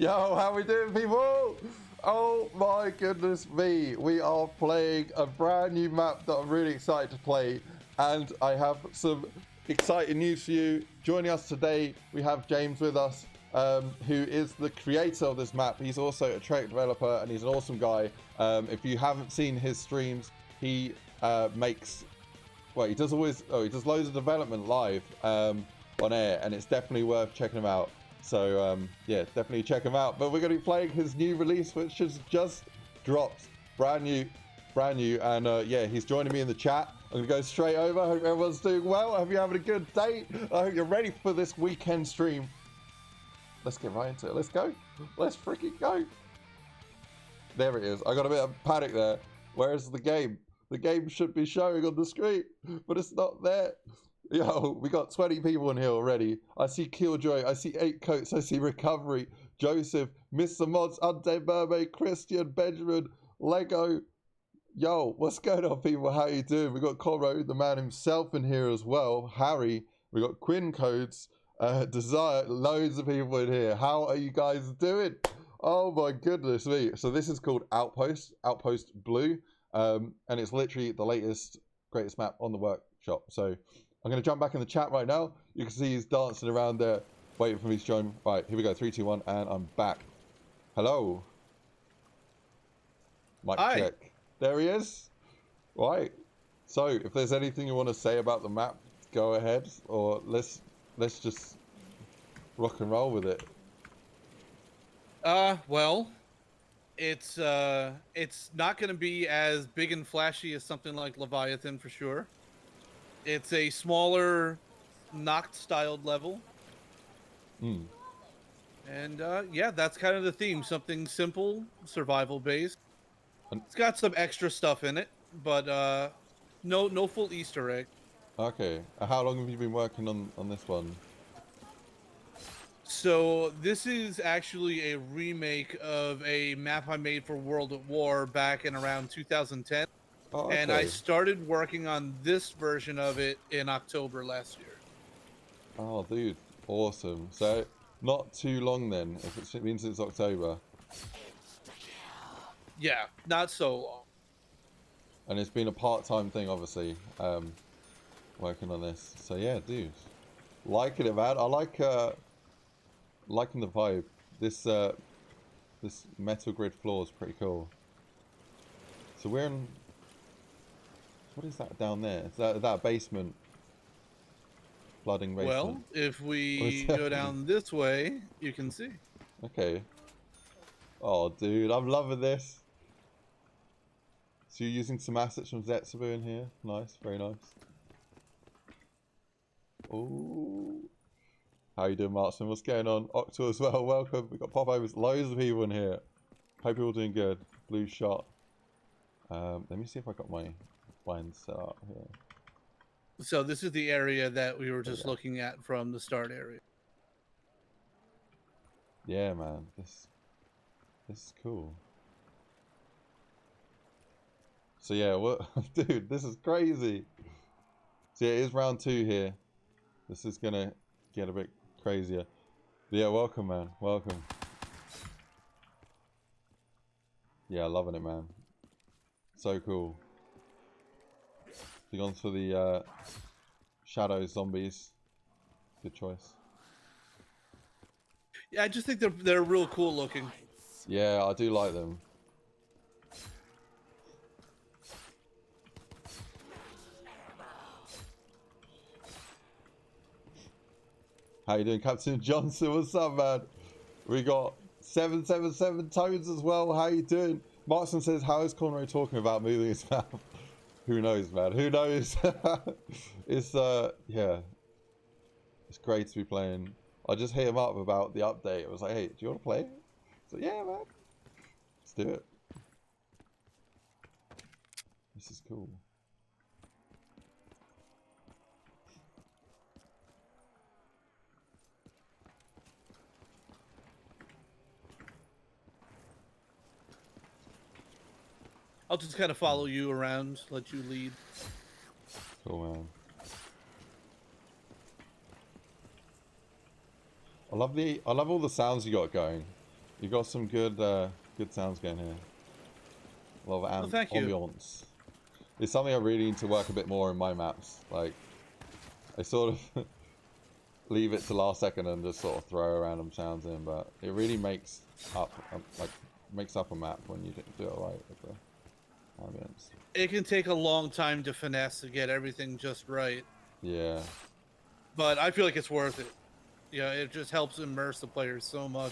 Yo, how we doing, people? Oh my goodness me. We are playing a brand new map that I'm really excited to play. And I have some exciting news for you. Joining us today, we have James with us, who is the creator of this map. He's also a Treyarch developer and he's an awesome guy. If you haven't seen his streams, he makes... Well, he does loads of development live on air, and it's definitely worth checking him out. So yeah, definitely check him out. But we're going to be playing his new release, which has just dropped, brand new, and yeah, he's joining me in the chat. I'm going to go straight over. I hope everyone's doing well. I hope you're having a good day. I hope you're ready for this weekend stream. Let's get right into it. Let's go. Let's freaking go. There it is. I got a bit of panic there. Where is the game? The game should be showing on the screen, but it's not there. Yo, we got 20 people in here already. I see Killjoy, I see 8 Coats, I see Recovery, Joseph, Mr. Mods, Undead Mermaid, Christian, Benjamin, Lego. Yo, what's going on, people? How you doing? We got Coro, the man himself, in here as well. Harry, we got Quinn Codes, Desire, loads of people in here. How are you guys doing? Oh my goodness me. So this is called Outpost, Outpost Blue. And it's literally the latest, greatest map on the workshop. So I'm going to jump back in the chat right now. You can see he's dancing around there, waiting for me to join. Right, here we go. 3, 2, 1, and I'm back. Hello. Mic check. There he is. Right. So if there's anything you want to say about the map, go ahead. Or let's just rock and roll with it. Well, it's not going to be as big and flashy as something like Leviathan for sure. It's a smaller, Noct-styled level. And yeah, that's kind of the theme. Something simple, survival-based. It's got some extra stuff in it, but no full Easter egg. Okay. How long have you been working on this one? So this is actually a remake of a map I made for World at War back in around 2010. Oh, okay. And I started working on this version of it in October last year. Oh, dude. Awesome. So, not too long then, if it means it's October. Yeah, not so long. And it's been a part-time thing, obviously, working on this. So, yeah, dude. Liking it, man. I like... liking the vibe. This metal grid floor is pretty cool. So we're in... What is that down there? Is that basement? Flooding basement? Well, if we go down this way, you can see. Okay. Oh, dude, I'm loving this. So you're using some assets from Zetsubu in here. Nice, very nice. Oh. How you doing, Martin? What's going on? Octo as well, welcome. We've got popovers, loads of people in here. Hope you're all doing good. Blue shot. Let me see if I got my blinds set up here. So this is the area that we were just looking at from the start area. Yeah, man. This is cool. So yeah, what dude, this is crazy. So yeah, it is round 2 here. This is gonna get a bit crazier. But yeah, welcome, man. Welcome. Yeah, loving it, man. So cool. You've gone for the shadow zombies. Good choice. Yeah, I just think they're real cool looking. Yeah, I do like them. How you doing, Captain Johnson? What's up, man? We got 777 Tones as well. How you doing? Martin says, how is Conroy talking about moving his map? Who knows, man? Who knows? It's yeah. It's great to be playing. I just hit him up about the update. I was like, hey, do you want to play? So yeah, man. Let's do it. This is cool. I'll just kind of follow you around, let you lead. Cool, man. I love all the sounds you got going. You got some good good sounds going here. A lot of Well, thank you. ambiance. It's something I really need to work a bit more in my maps. Like, I sort of leave it to last second and just sort of throw random sounds in, but it really makes up a map when you do it right with the ambience. It can take a long time to finesse to get everything just right. Yeah. But I feel like it's worth it. Yeah, it just helps immerse the players so much.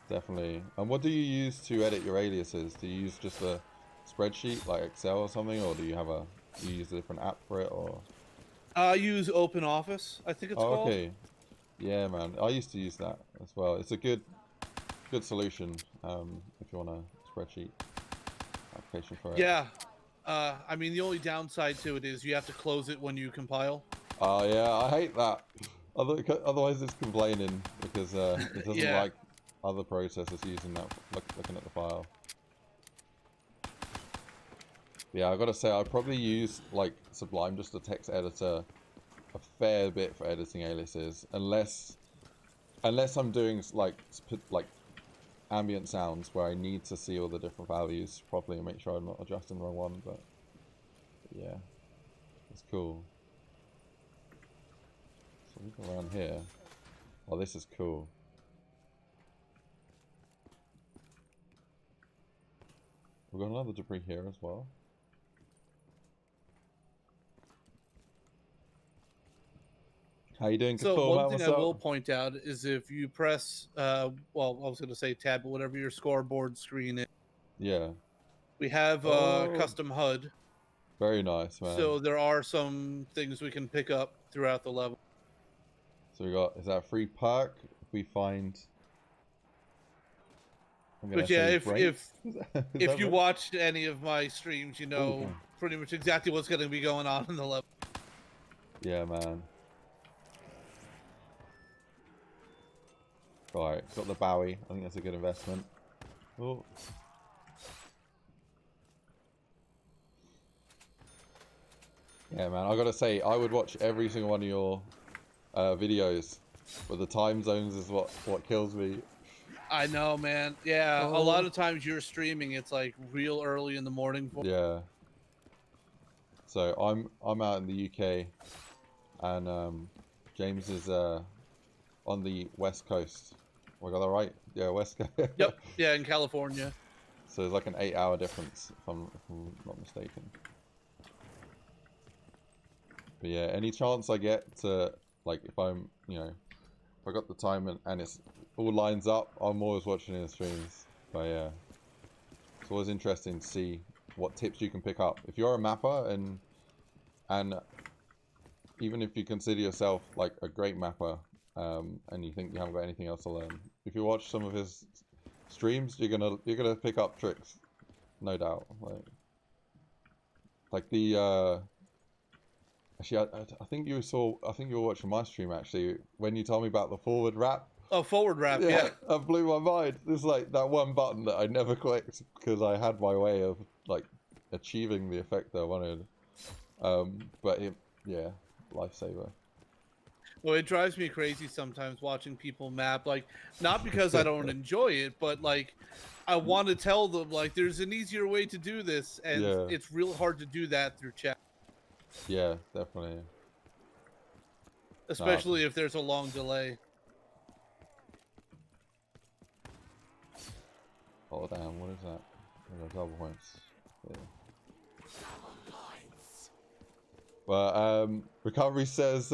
Definitely. And what do you use to edit your aliases? Do you use just a spreadsheet like Excel or something, or do you use a different app for it, or? I use Open Office, I think it's Oh, called. okay. Yeah, man. I used to use that as well. It's a good solution if you want a spreadsheet application for it. Yeah. I mean, the only downside to it is you have to close it when you compile. Oh, yeah. I hate that. Otherwise, it's complaining because it doesn't Yeah. like other processors using that, looking at the file. Yeah, I gotta say, I probably use like Sublime, just a text editor, a fair bit for editing aliases, unless I'm doing like ambient sounds where I need to see all the different values properly and make sure I'm not adjusting the wrong one. But yeah, it's cool. So we go around here. Oh, this is cool. We've got another debris here as well. How you doing? So Cool, one man. thing What's I up? will point out is if you press, well, I was going to say tab, but whatever your scoreboard screen is, Yeah. we have Oh, custom HUD. very nice, man. So there are some things we can pick up throughout the level. So we got, is that a free perk if we find? I'm gonna But yeah, say if brakes. if you watched any of my streams, you know Ooh, pretty much exactly what's going to be going on in the level. yeah, man. Right, got the Bowie. I think that's a good investment. Oh. Yeah, man. I gotta say, I would watch every single one of your videos, but the time zones is what kills me. I know, man. Yeah, a lot Oh. of times you're streaming, it's like real early in the morning. Yeah. So I'm out in the UK, and James is on the West Coast. We got that right? Yeah, West Coast. Yep. Yeah, in California. So it's like an 8-hour difference, if I'm not mistaken. But yeah, any chance I get to, like, if I'm, if I got the time and it's all lines up, I'm always watching his streams. But yeah, it's always interesting to see what tips you can pick up. If you're a mapper and even if you consider yourself like a great mapper, and you think you haven't got anything else to learn, if you watch some of his streams, you're gonna pick up tricks, no doubt. Like the actually, I think you were watching my stream actually when you told me about the forward wrap. Oh, forward wrap, yeah. That blew my mind. There's like that one button that I never clicked because I had my way of like achieving the effect that I wanted. But yeah, lifesaver. Well, it drives me crazy sometimes watching people map, like, not because I don't enjoy it, but like, I want to tell them, like, there's an easier way to do this, and Yeah. it's real hard to do that through chat. Yeah, definitely. Especially if there's a long delay. Oh damn, what is that? Double points. Yeah. But recovery says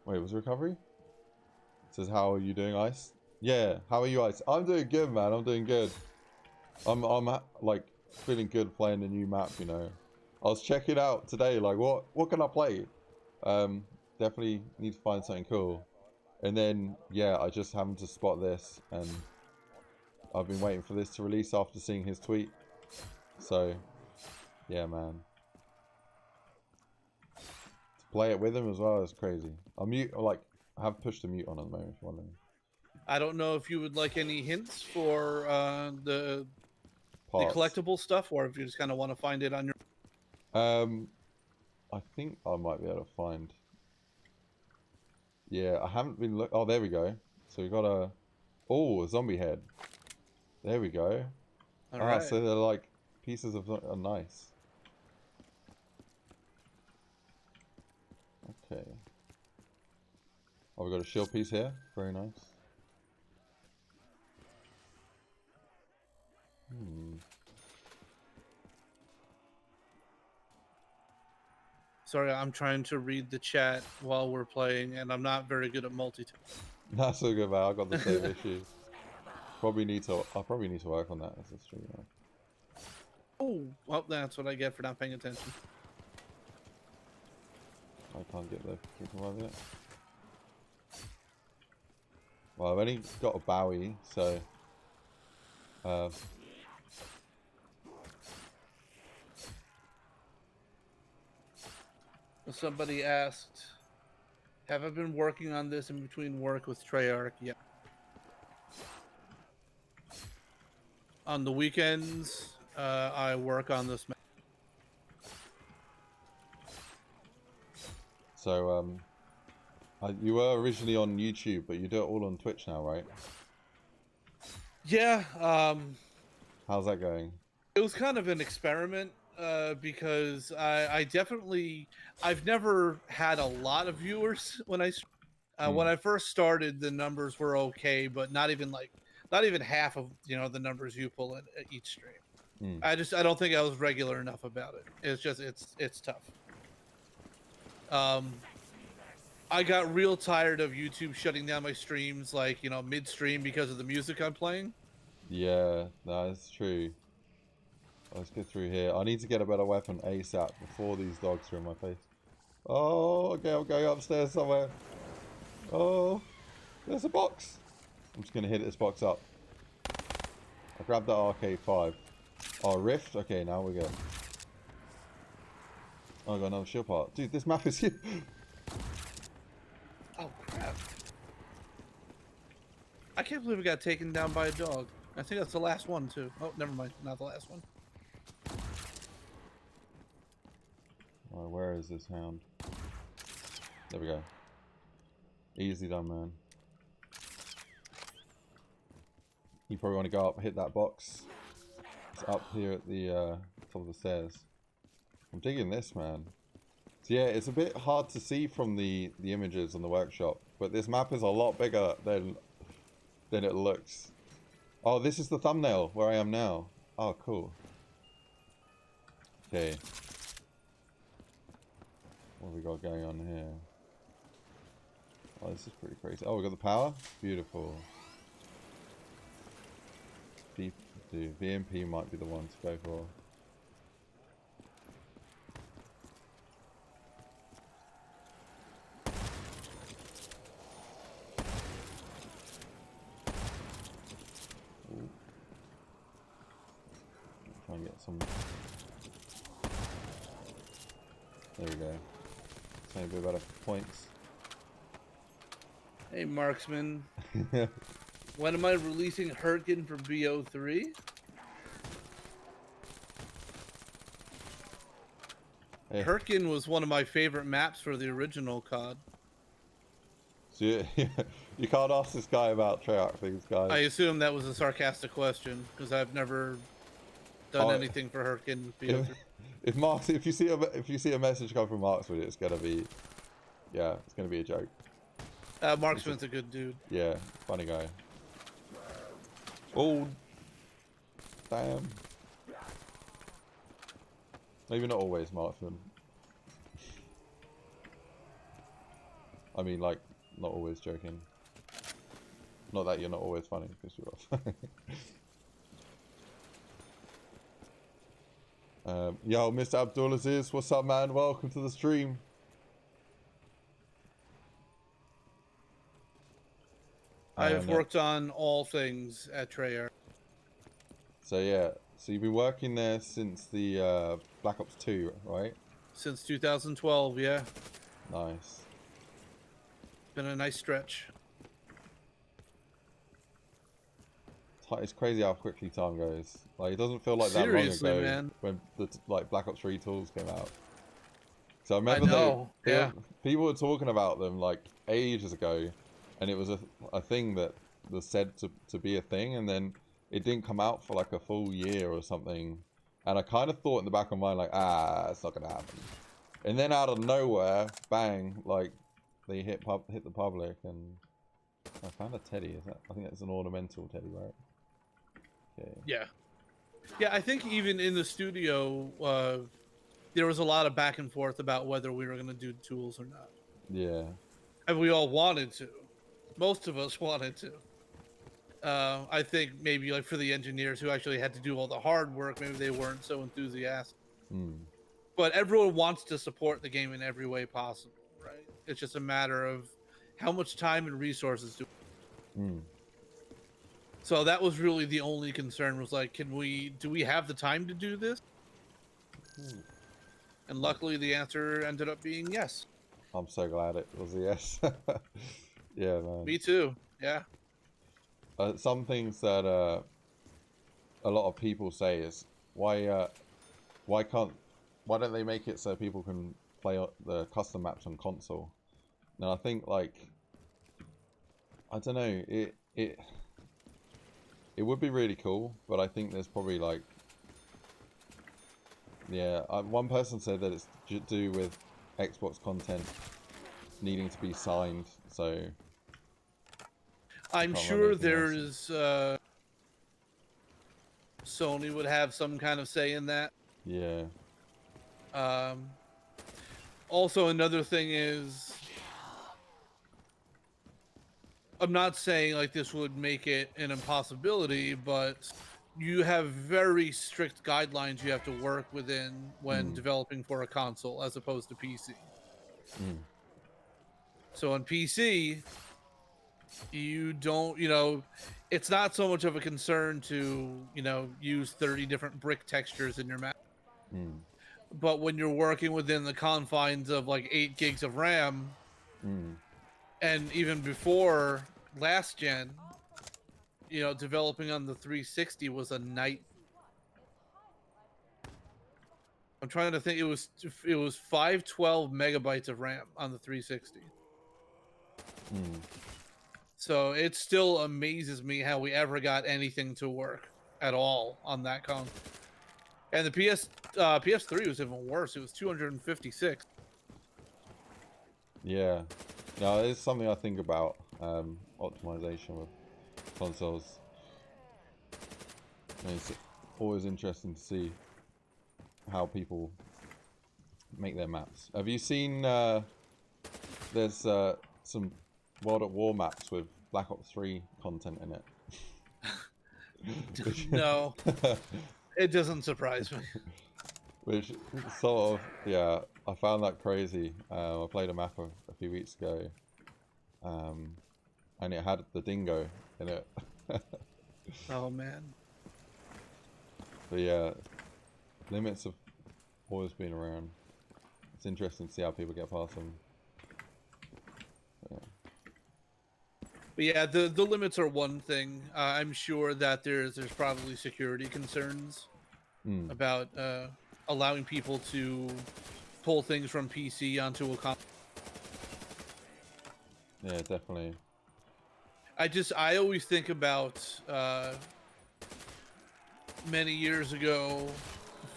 wait, was recovery? It says how are you doing, Ice? Yeah, how are you, Ice? I'm doing good, man. I'm doing good. I'm like feeling good playing the new map, you know. I was checking out today, like what can I play? Definitely need to find something cool. And then yeah, I just happened to spot this, and I've been waiting for this to release after seeing his tweet. So yeah, man. To play it with him as well is crazy. I have pushed the mute on at the moment, if you're wondering. I don't know if you would like any hints for the collectible stuff, or if you just kind of want to find it on your. I think I might be able to find. Yeah, I haven't been oh, there we go. So we got a Oh, a zombie head. There we go. Alright. So they're like pieces of nice. Okay. Oh, we got a shield piece here. Very nice. Sorry, I'm trying to read the chat while we're playing, and I'm not very good at multitasking. That's so good, man. I got the same issue. I'll probably need to work on that as a streamer. Oh, well, that's what I get for not paying attention. I can't get the freaking one yet. Well, I've only got a Bowie, so Somebody asked, have I been working on this in between work with Treyarch? Yeah. On the weekends, I work on this. So you were originally on YouTube, but you do it all on Twitch now, right? Yeah. How's that going? It was kind of an experiment because I've never had a lot of viewers when I first started. The numbers were okay, but not even half of the numbers you pull at each stream. I don't think I was regular enough about it. It's tough. I got real tired of YouTube shutting down my streams midstream because of the music I'm playing. Yeah, that's true. Let's get through here. I need to get a better weapon ASAP before these dogs are in my face. Oh, okay, I'm going upstairs somewhere. Oh, there's a box. I'm just going to hit this box up. I grabbed that RK5. Oh, Rift? Okay, now we're good. Oh, I got another shield part. Dude, this map is huge. Oh, crap. I can't believe we got taken down by a dog. I think that's the last one, too. Oh, never mind. Not the last one. Alright, where is this hound? There we go. Easy done, man. You probably want to go up, hit that box. It's up here at the top of the stairs. I'm digging this, man. So yeah, it's a bit hard to see from the images on the workshop, but this map is a lot bigger than it looks. Oh, this is the thumbnail where I am now. Oh, cool. Okay. What have we got going on here? Oh, this is pretty crazy. Oh, we got the power? Beautiful. Dude, VMP might be the one to go for. Ooh. Try and get some. There we go. Maybe about points. Hey, Marksman. When am I releasing Hurtgen for BO3? Hey. Hurtgen was one of my favorite maps for the original COD. So you can't ask this guy about Treyarch things, guys. I assume that was a sarcastic question because I've never done anything for Hurtgen BO3. If you see a message come from Marksman, it's gonna be, yeah, it's gonna be a joke. Marksman's a good dude. Yeah, funny guy. Oh, damn. Maybe not always, Marksman. I mean, like, not always joking. Not that you're not always funny, because you are. Yo, Mr. Abdulaziz, what's up, man? Welcome to the stream. I've worked on all things at Treyarch. So yeah, so you've been working there since the Black Ops 2, right? Since 2012, yeah. Nice. Been a nice stretch. It's crazy how quickly time goes. Like, it doesn't feel like Seriously, that long ago, man. when the Black Ops 3 tools came out. So I remember people were talking about them like ages ago, and it was a thing that was said to be a thing, and then it didn't come out for like a full year or something. And I kind of thought in the back of my mind, like, it's not gonna happen. And then out of nowhere, bang, like they hit the public, and I found a teddy. I think that's an ornamental teddy, right? Okay. Yeah. Yeah, I think even in the studio, there was a lot of back and forth about whether we were going to do tools or not. Yeah. And we all wanted to. Most of us wanted to. I think maybe like for the engineers who actually had to do all the hard work, maybe they weren't so enthusiastic. But everyone wants to support the game in every way possible, right? It's just a matter of how much time and resources do. So that was really the only concern, was like, do we have the time to do this? And luckily the answer ended up being yes. I'm so glad it was a yes. Yeah, man. Me too. Yeah. Some things that a lot of people say is, why don't they make it so people can play the custom maps on console? Now I think, like, I don't know, it would be really cool, but I think there's probably like, yeah, one person said that it's to do with Xbox content needing to be signed, so I'm sure there's Sony would have some kind of say in that. Yeah. Also, another thing is, I'm not saying like this would make it an impossibility, but you have very strict guidelines you have to work within when developing for a console as opposed to PC. So on PC, you don't, it's not so much of a concern to, use 30 different brick textures in your map. But when you're working within the confines of like 8 gigs of RAM, and even before last gen, developing on the 360 was a night. I'm trying to think. It was 512 megabytes of RAM on the 360. So it still amazes me how we ever got anything to work at all on that console. And the PS3 was even worse. It was 256. Yeah. No, it's something I think about, optimization with consoles. And it's always interesting to see how people make their maps. Have you seen, there's some World at War maps with Black Ops 3 content in it? No. It doesn't surprise me. Which sort of, yeah, I found that crazy. I played a map a few weeks ago, and it had the dingo in it. Oh man. But yeah, limits have always been around. It's interesting to see how people get past them. Yeah. But yeah, the limits are one thing. I'm sure that there's probably security concerns about allowing people to pull things from PC onto a console. Yeah, definitely. I always think about many years ago,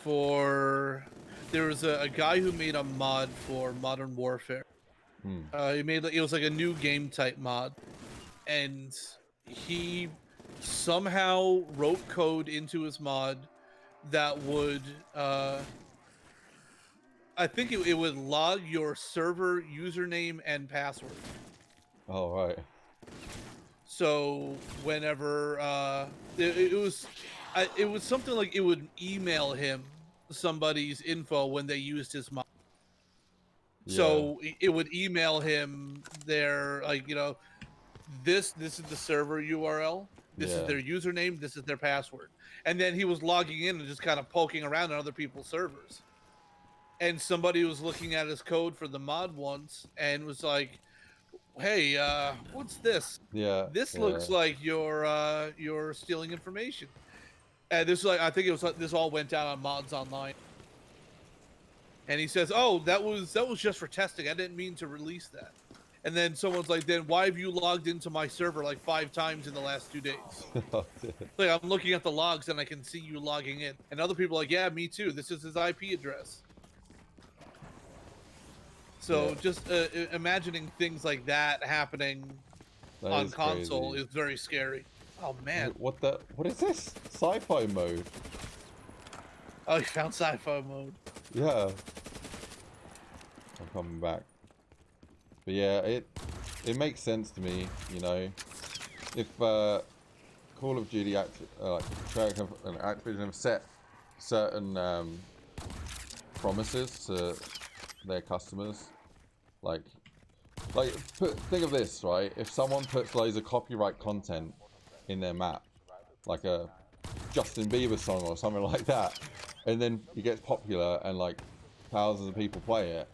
there was a guy who made a mod for Modern Warfare. It was like a new game type mod, and he somehow wrote code into his mod that would I think it would log your server username and password. Oh, right. So whenever it was something like it would email him somebody's info when they used his mod. Yeah. So it would email him their, like, this is the server URL, this is their username, this is their password. And then he was logging in and just kind of poking around on other people's servers. And somebody was looking at his code for the mod once and was like, hey, what's this? Yeah. This looks like you're stealing information. And this, like, I think it was like, this all went down on Mods Online. And he says, oh, that was just for testing. I didn't mean to release that. And then someone's like, then why have you logged into my server like 5 times in the last 2 days? Oh, dear. Like, I'm looking at the logs and I can see you logging in. And other people are like, yeah, me too. This is his IP address. So Yeah. just imagining things like that happening That on is console crazy. is very scary. Oh, man. What is this? Sci-fi mode? Oh, you found sci-fi mode. Yeah. I'm coming back. But yeah, it makes sense to me, you know. If Call of Duty Treyarch and Activision have set certain promises to their customers, think of this, right? If someone puts loads of copyright content in their map, like a Justin Bieber song or something like that, and then it gets popular and like thousands of people play it,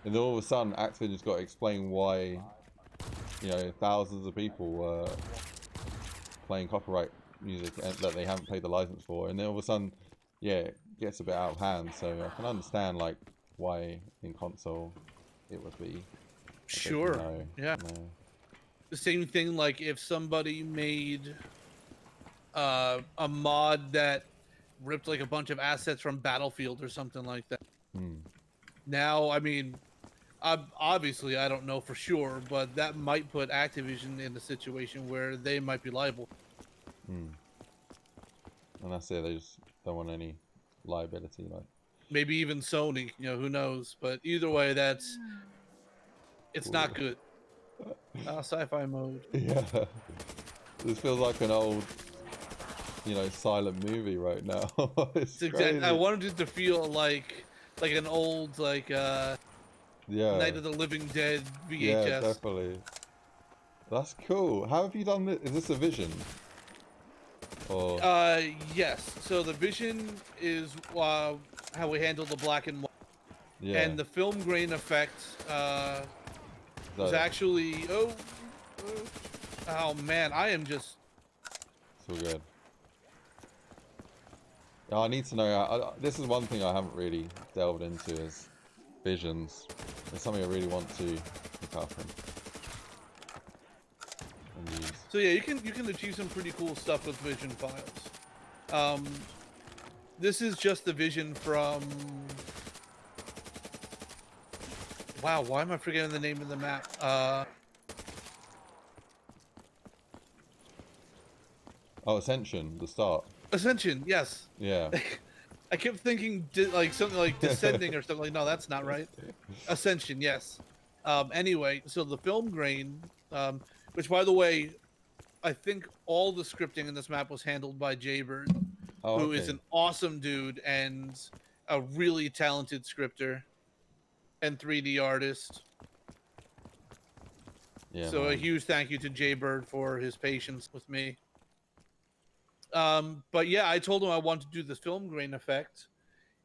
and then all of a sudden Activision's got to explain why, you know, thousands of people were playing copyright music that they haven't paid the license for, and then all of a sudden, yeah, it gets a bit out of hand. So I can understand like why in console it would be Sure. Yeah. no. The same thing like if somebody made a mod that ripped like a bunch of assets from Battlefield or something like that. Now, I mean, obviously I don't know for sure, but that might put Activision in a situation where they might be liable. And that's it. They just don't want any liability, like. Maybe even Sony, you know, who knows? But either way, it's not good. Sci-fi mode. Yeah. This feels like an old, you know, silent movie right now. It's exactly. crazy. I wanted it to feel like an old yeah, Night of the Living Dead VHS. Yeah, definitely. That's cool. How have you done this? Is this a vision? Or Yes. So the vision is how we handle the black and white. yeah. And the film grain effect was actually oh man, I am just so good. Yeah, I need to know. This is one thing I haven't really delved into is visions. It's something I really want to pick up and use. So yeah, you can achieve some pretty cool stuff with vision files. This is just the vision from. Wow, why am I forgetting the name of the map? Oh, Ascension, the start. Ascension, yes. Yeah. I kept thinking like something like Descending or something like. No, that's not right. Ascension, yes. Anyway, so the film grain, which by the way, I think all the scripting in this map was handled by Jaybird, who is an awesome dude and a really talented scripter and 3D artist. Yeah. So a huge thank you to Jaybird for his patience with me. But yeah, I told him I wanted to do this film grain effect,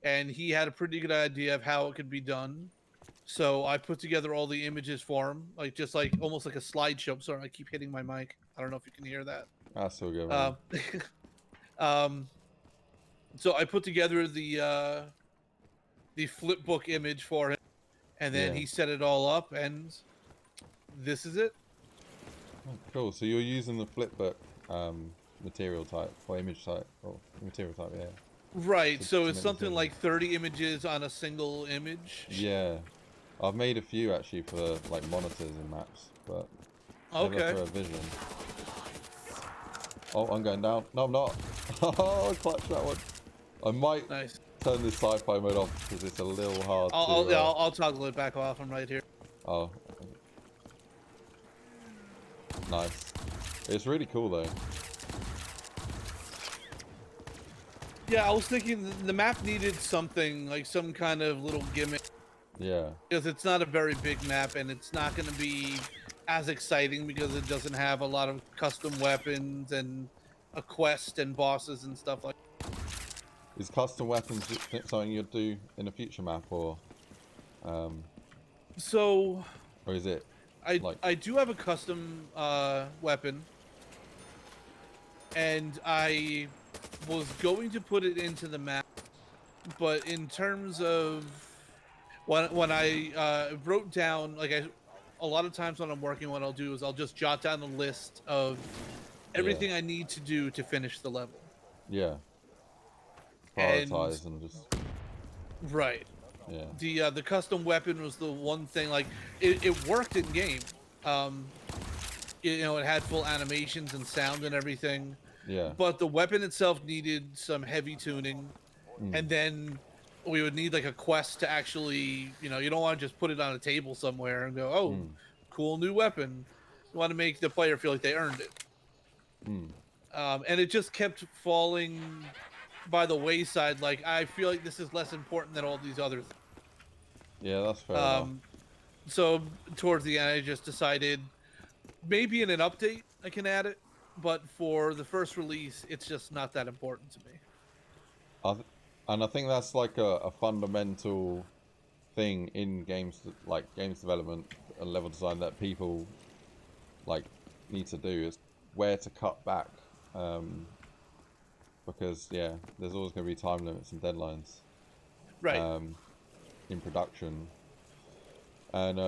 and he had a pretty good idea of how it could be done. So I put together all the images for him, like just like almost like a slideshow. Sorry, I keep hitting my mic. I don't know if you can hear that. That's so good. So I put together the flipbook image for him, and then he set it all up, and this is it. Oh, cool. So you're using the flipbook material type or image type or material type, yeah. Right. So it's something like 30 images on a single image. Yeah. I've made a few actually for like monitors and maps, but okay. never for a vision. Oh, I'm going down. No, I'm not. Oh, I clutched that one. I might turn this sci-fi mode off because it's a little hard. I'll toggle it back off. I'm right here. Oh. Nice. It's really cool though. Yeah, I was thinking the map needed something, like some kind of little gimmick. Yeah. Because it's not a very big map, and it's not going to be as exciting because it doesn't have a lot of custom weapons and a quest and bosses and stuff like that. Is custom weapons something you'd do in a future map, or So... Or is it... I do have a custom weapon, and I was going to put it into the map, but in terms of when I wrote down, like a lot of times when I'm working, what I'll do is I'll just jot down a list of everything I need to do to finish the level. Yeah. And Prioritize and just. right. Yeah. The custom weapon was the one thing, like it worked in game. You know, it had full animations and sound and everything. Yeah. But the weapon itself needed some heavy tuning, Mm. and then we would need like a quest to actually, you know, you don't want to just put it on a table somewhere and go, oh, cool new weapon. You want to make the player feel like they earned it. Mm. And it just kept falling by the wayside. Like, I feel like this is less important than all these other things. Yeah, that's fair enough. So towards the end, I just decided maybe in an update I can add it, but for the first release, it's just not that important to me. And I think that's like a fundamental thing in games, like games development and level design, that people like need to do, is where to cut back. Because yeah, there's always going to be time limits and deadlines. Right. In production. And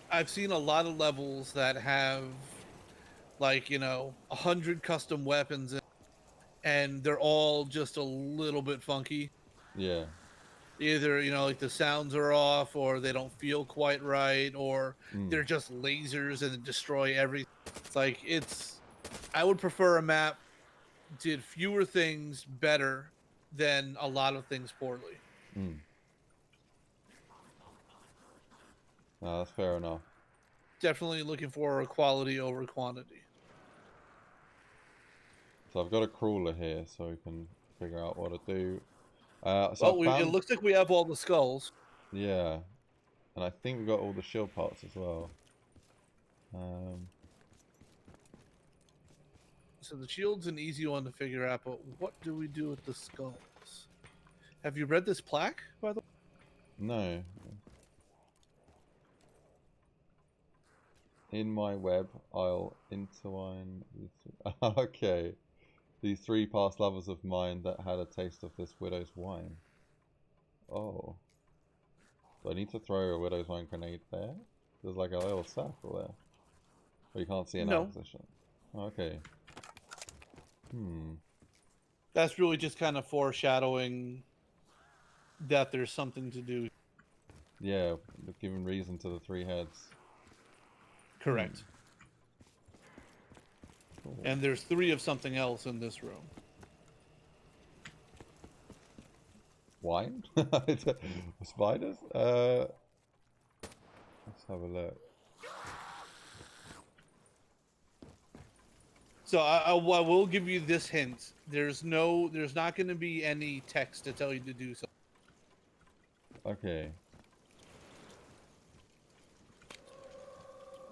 I've seen a lot of levels that have, like, you know, 100 custom weapons and they're all just a little bit funky. Yeah. Either, you know, like the sounds are off, or they don't feel quite right, or they're just lasers and destroy everything. It's like, I would prefer a map did fewer things better than a lot of things poorly. No, that's fair enough. Definitely looking for quality over quantity. So I've got a crawler here, so we can figure out what to do. It looks like we have all the skulls. Yeah, and I think we got all the shield parts as well. So the shield's an easy one to figure out, but what do we do with the skulls? Have you read this plaque, by the way? No. In my web, I'll intertwine these. Okay. These 3 past lovers of mine that had a taste of this widow's wine. Oh. Do I need to throw a widow's wine grenade there? There's like a little circle there. But you can't see an out position. Okay. That's really just kind of foreshadowing that there's something to do. Yeah, giving reason to the 3 heads. Correct. Cool. And there's 3 of something else in this room. Wine? Spiders? Let's have a look. So I will give you this hint. There's not going to be any text to tell you to do so. Okay.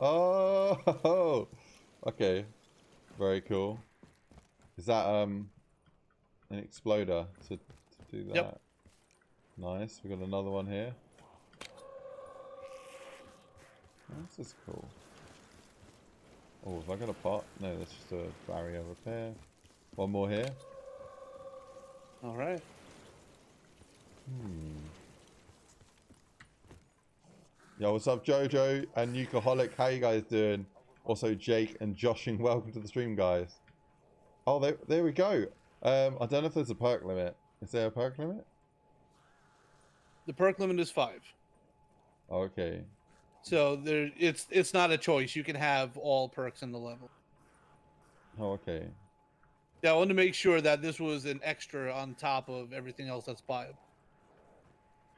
Oh, okay. Very cool. Is that an exploder to do that? Yep. Nice. We got another one here. This is cool. Oh, have I got a pot? No, that's just a barrier repair. One more here. All right. Yo, what's up, Jojo and Nukaholic? How you guys doing? Also, Jake and Joshing, welcome to the stream, guys. Oh, there we go. I don't know if there's a perk limit. Is there a perk limit? The perk limit is 5. Okay. So it's not a choice. You can have all perks in the level. Oh, okay. Yeah, I wanted to make sure that this was an extra on top of everything else that's buyable.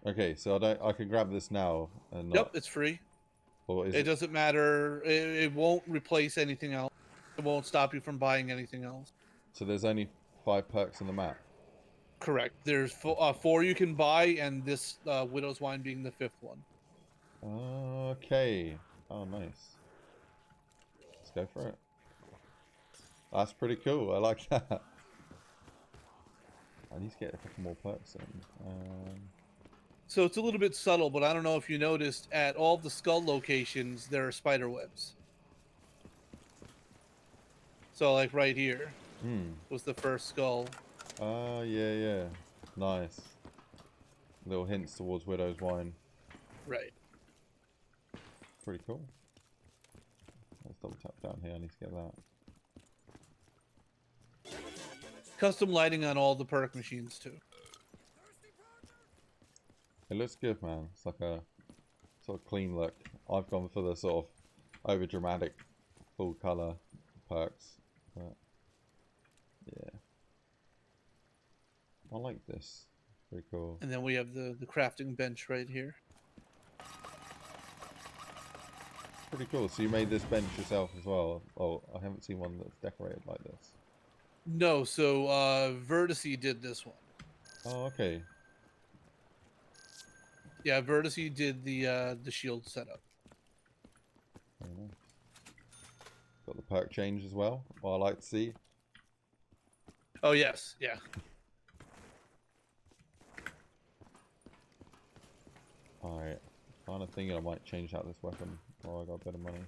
Okay, so I can grab this now and not... Yep, it's free. Or is it doesn't matter. It won't replace anything else. It won't stop you from buying anything else. So there's only 5 perks on the map? Correct. There's 4 you can buy, and this Widow's Wine being the 5th one. Okay. Oh, nice. Let's go for it. That's pretty cool. I like that. I need to get a couple more perks in. So it's a little bit subtle, but I don't know if you noticed, at all the skull locations, there are spider webs. So, like right here was the first skull. Yeah. Nice. Little hints towards Widow's Wine. Right. pretty cool. Let's double tap down here. I need to get that. Custom lighting on all the perk machines too. It looks good, man. It's like a sort of clean look. I've gone for the sort of over dramatic full color perks, but yeah, I like this. Pretty cool. And then we have the crafting bench right here. Pretty cool. So you made this bench yourself as well? Oh, I haven't seen one that's decorated like this. No, so Vertice did this one. Oh, okay. Yeah, Vertice did the shield setup. Very nice. Got the perk change as well. What I like to see. Oh yes, yeah. Alright. Kind of thinking I might change out this weapon. Oh, I got better money.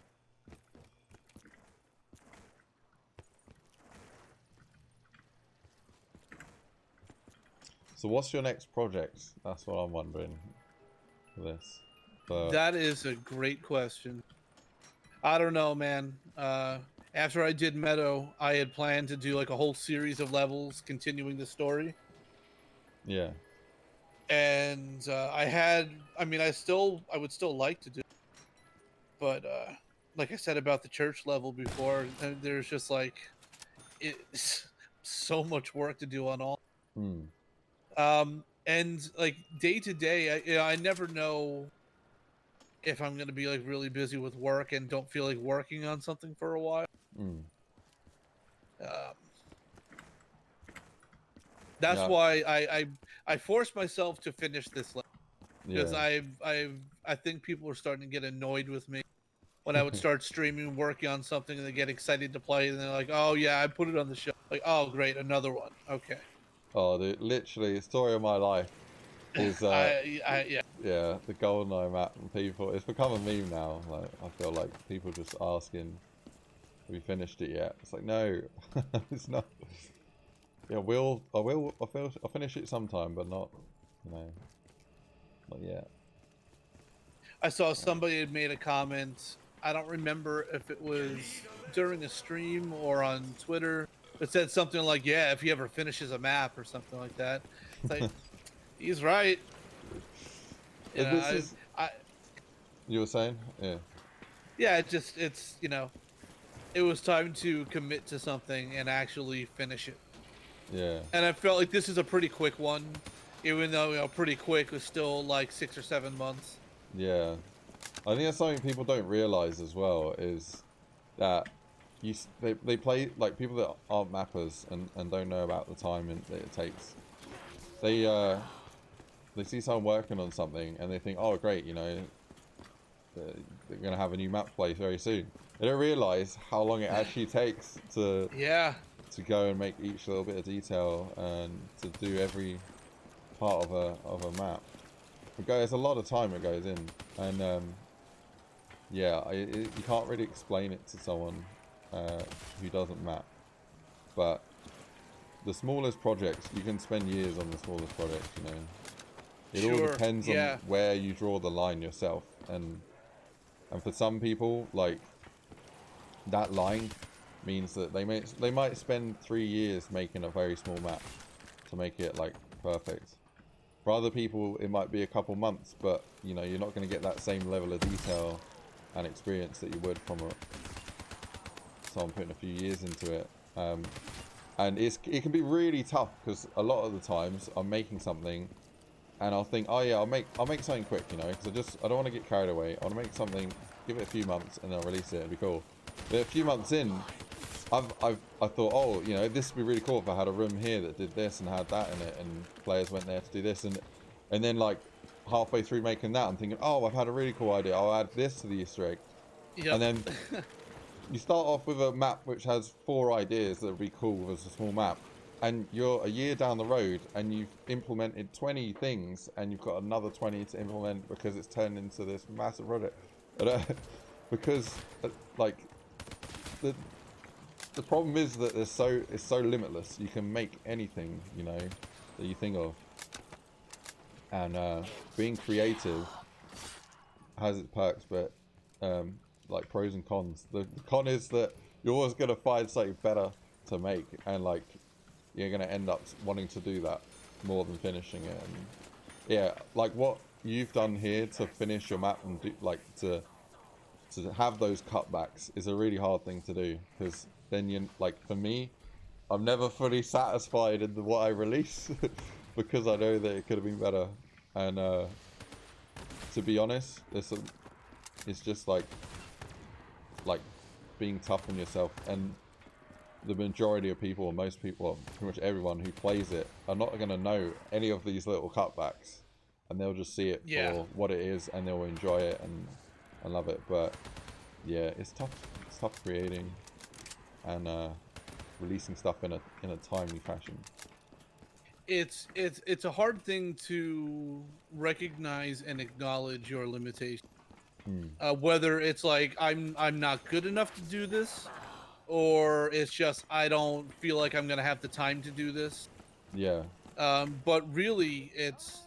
So what's your next project? That's what I'm wondering for this. But That is a great question. I don't know, man. After I did Meadow, I had planned to do like a whole series of levels continuing the story. yeah. And I would still like to do, but like I said about the church level before, there's just like it's so much work to do on all. Hmm. And like day to day, I never know if I'm gonna be like really busy with work and don't feel like working on something for a while. Hmm. Um, that's Yeah. why I forced myself to finish this level because Yeah. I think people are starting to get annoyed with me when I would start streaming, working on something, and they get excited to play, and they're like, "Oh yeah, I put it on the show." Like, "Oh great, another one." Okay. Oh, dude, literally, the story of my life is Yeah. yeah, the GoldenEye map, and people. It's become a meme now. Like I feel like people just asking, "Have you finished it yet?" It's like, no, it's not. Yeah, I'll finish it sometime, but not, you know, not yet. I saw somebody had made a comment. I don't remember if it was during a stream or on Twitter. It said something like, "Yeah, if he ever finishes a map or something like that." It's like, he's right. You But know, this is, I you were saying, yeah, yeah, it's it was time to commit to something and actually finish it. yeah, And I felt like this is a pretty quick one, even though pretty quick was still like 6 or 7 months. yeah. I think that's something people don't realize as well is that they play like people that aren't mappers and don't know about the time that it takes. They see someone working on something and they think, oh great, you know, they're gonna have a new map play very soon. They don't realize how long it actually takes Yeah. to go and make each little bit of detail and to do every part of a map. There's a lot of time that goes in, and yeah, you can't really explain it to someone who doesn't map. But the smallest projects, you can spend years on the smallest projects, you know. It all Sure. depends on Yeah. where you draw the line yourself, and for some people, like that line means that they might spend 3 years making a very small map to make it like perfect. For other people, it might be a couple months, but you know you're not going to get that same level of detail and experience that you would from someone putting a few years into it. And it can be really tough because a lot of the times I'm making something and I'll think, oh yeah, I'll make something quick, you know, because I don't want to get carried away. I want to make something, give it a few months, and I'll release it. It'll be cool. But a few months in, I thought, oh, you know, this would be really cool if I had a room here that did this and had that in it, and players went there to do this, and then like halfway through making that, I'm thinking, oh, I've had a really cool idea. I'll add this to the Easter egg, Yep. and then you start off with a map which has 4 ideas that would be cool as a small map, and you're a year down the road and you've implemented 20 things and you've got another 20 to implement because it's turned into this massive project. Because like the problem is that it's so limitless. You can make anything, you know, that you think of, and being creative has its perks, but like pros and cons. The con is that you're always gonna find something better to make, and like you're gonna end up wanting to do that more than finishing it. And yeah, like what you've done here to finish your map and do, like to have those cutbacks is a really hard thing to do, because then you, like, for me, I'm never fully satisfied in what I release because I know that it could have been better. And to be honest, it's just like being tough on yourself. And the majority of people, or most people, or pretty much everyone who plays it, are not going to know any of these little cutbacks, and they'll just see it for what it is, and they'll enjoy it and love it. But yeah, it's tough. It's tough creating and releasing stuff in a timely fashion. It's a hard thing to recognize and acknowledge your limitations. Whether it's like I'm not good enough to do this, or it's just I don't feel like I'm gonna have the time to do this. Yeah. But really, it's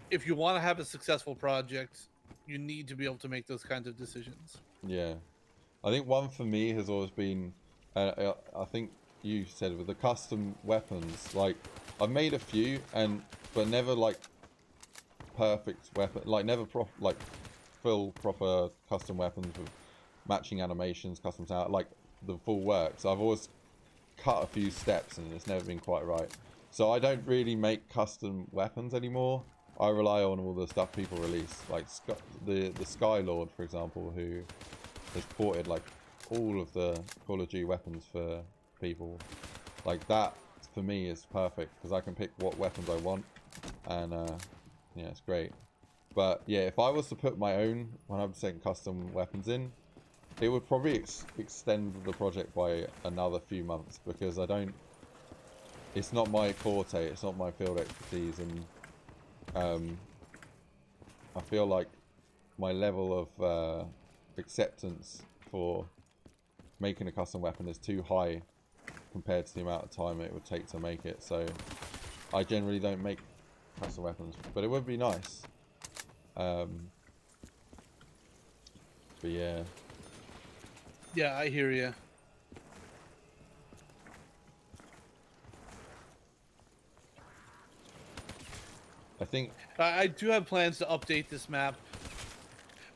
if you want to have a successful project, you need to be able to make those kinds of decisions. Yeah. I think one for me has always been, I think you said, with the custom weapons. Like, I've made a few, but never like perfect weapon, like never full proper custom weapons with matching animations, custom sound, like the full works. I've always cut a few steps, and it's never been quite right. So I don't really make custom weapons anymore. I rely on all the stuff people release, like the Skylord, for example, who has ported like all of the Call of Duty weapons for people. Like that for me is perfect, because I can pick what weapons I want, and yeah, it's great. But yeah, if I was to put my own 100% custom weapons in, it would probably extend the project by another few months, because it's not my forte, it's not my field expertise, and I feel like my level of acceptance for making a custom weapon is too high compared to the amount of time it would take to make it. So I generally don't make custom weapons, but it would be nice. But yeah. Yeah, I hear you. I think I do have plans to update this map.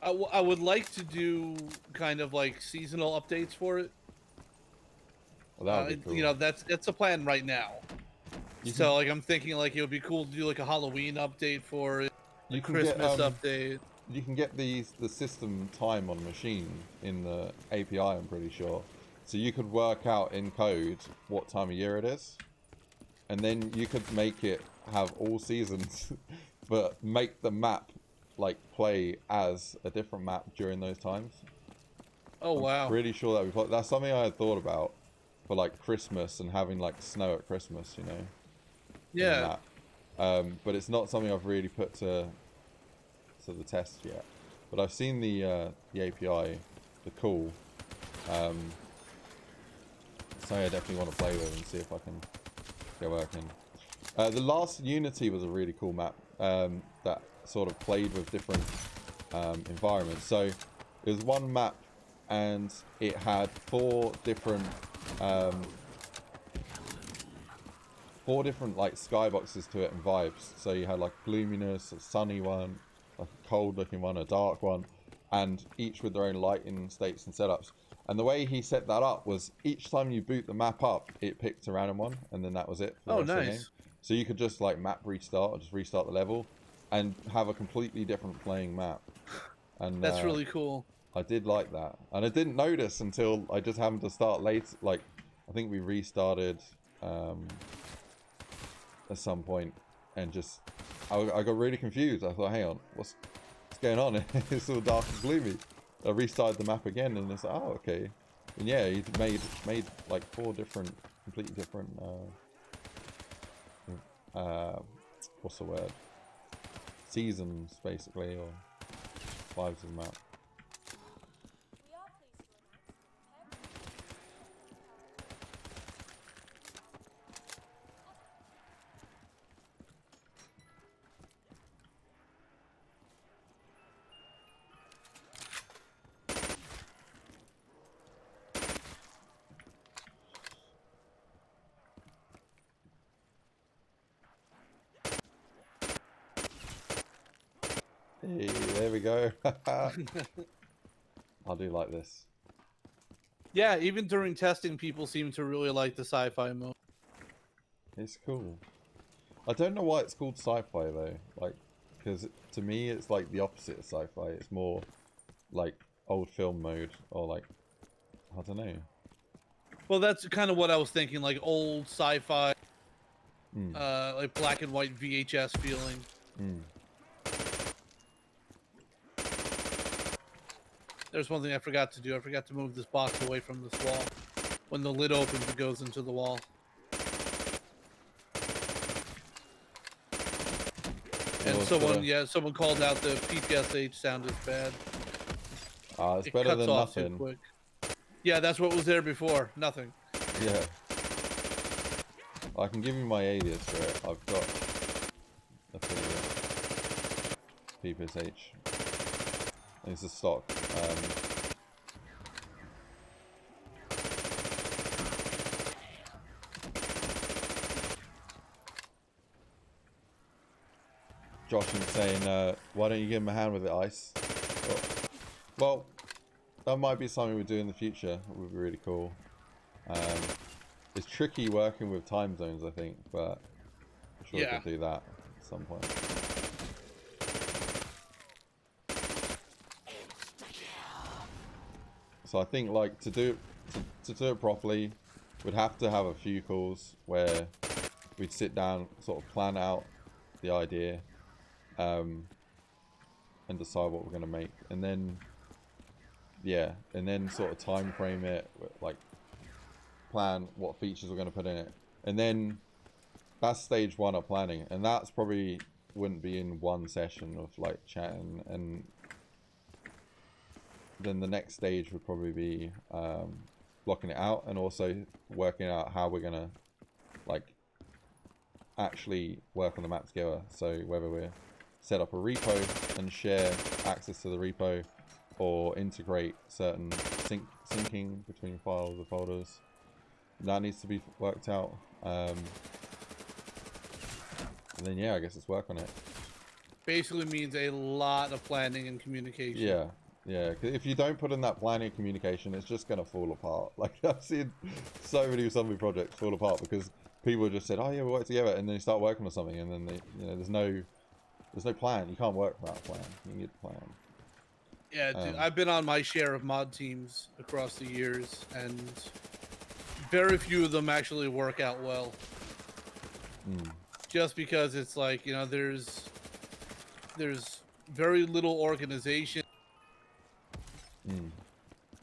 I would like to do kind of like seasonal updates for it. well, that would be cool. You know, that's a plan right now. So like I'm thinking like it would be cool to do like a Halloween update for it, a Christmas update. You can get the system time on machine in the API, I'm pretty sure. So you could work out in code what time of year it is, and then you could make it have all seasons, but make the map like play as a different map during those times. Oh wow! I'm pretty sure that's something I had thought about for like Christmas, and having like snow at Christmas, you know. Yeah. But it's not something I've really put to the test yet. But I've seen the API, the call. So I definitely want to play with and see if I can get working. The last Unity was a really cool map that sort of played with different environments. So it was one map, and it had four different like skyboxes to it and vibes. So you had like gloominess, a sunny one, like a cold looking one, a dark one, and each with their own lighting states and setups. And the way he set that up was each time you boot the map up, it picked a random one, and then that was it for the rest of the game. So you could just like map restart, or just restart the level, and have a completely different playing map. And that's really cool. I did like that, and I didn't notice until I just happened to start late. Like I think we restarted at some point, and just I got really confused. I thought, hang on, what's going on? It's all dark and gloomy. I restarted the map again, and it's like, oh, okay. And yeah, he made like four different, completely different what's the word? Seasons, basically, or vibes of the map. Hey, there we go. I do like this. Yeah, even during testing, people seem to really like the sci-fi mode. It's cool. I don't know why it's called sci-fi though. Like, because to me it's like the opposite of sci-fi. It's more like old film mode or like, I don't know. Well, that's kind of what I was thinking, like old sci-fi, Mm. like black and white VHS feeling. Mm. There's one thing I forgot to do. I forgot to move this box away from this wall. When the lid opens, it goes into the wall. And someone called out the PPSH sound is bad. It's better than nothing. Too quick. Yeah, that's what was there before. Nothing. Yeah. I can give you my alias for it. I've got a PPSH. It's a stock. Josh is saying, why don't you give him a hand with it, Ice? Well, that might be something we do in the future. It would be really cool. It's tricky working with time zones, I think, but I'm sure we could do that at some point. So I think, like, to do it properly, we'd have to have a few calls where we'd sit down, sort of plan out the idea, and decide what we're going to make, and then sort of time frame it, like plan what features we're going to put in it, and then that's stage one of planning, and that's probably wouldn't be in one session of like chatting, and then the next stage would probably be blocking it out and also working out how we're going to like actually work on the map together. So whether we're set up a repo and share access to the repo, or integrate certain syncing between files or folders, that needs to be worked out. And then I guess it's work on it. Basically means a lot of planning and communication. Yeah, because if you don't put in that planning and communication, it's just gonna fall apart. Like, I've seen so many zombie projects fall apart because people just said, "Oh yeah, we'll work together," and then you start working on something, and then there's no plan. You can't work without a plan. You need a plan. Yeah, dude, I've been on my share of mod teams across the years, and very few of them actually work out well. Just because it's like, there's very little organization.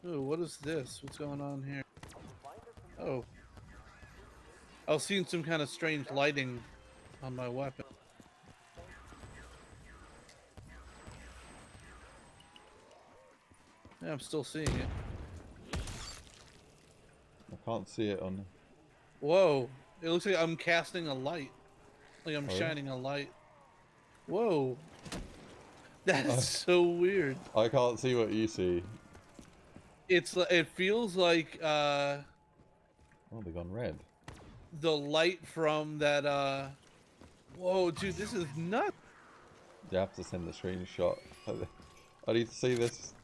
Oh, what is this? What's going on here? Oh. I was seeing some kind of strange lighting on my weapon. Yeah, I'm still seeing it. I can't see it on... Whoa. It looks like I'm casting a light. Like I'm shining a light. Whoa. That's so weird. I can't see what you see. It feels like oh, they've gone red. The light from that whoa, dude, this is nuts. You have to send the screenshot. I need to see this.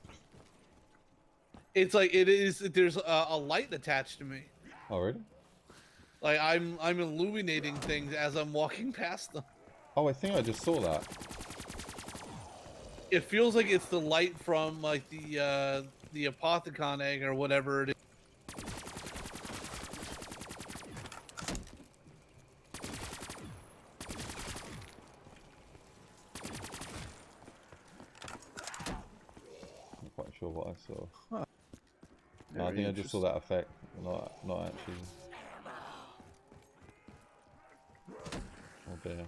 It's like there's a light attached to me. Oh really? Like I'm illuminating things as I'm walking past them. Oh, I think I just saw that. It feels like it's the light from like the Apothecon egg or whatever it is. I'm quite sure what I saw. Huh. No, I think I just saw that effect, not actually. Oh dear.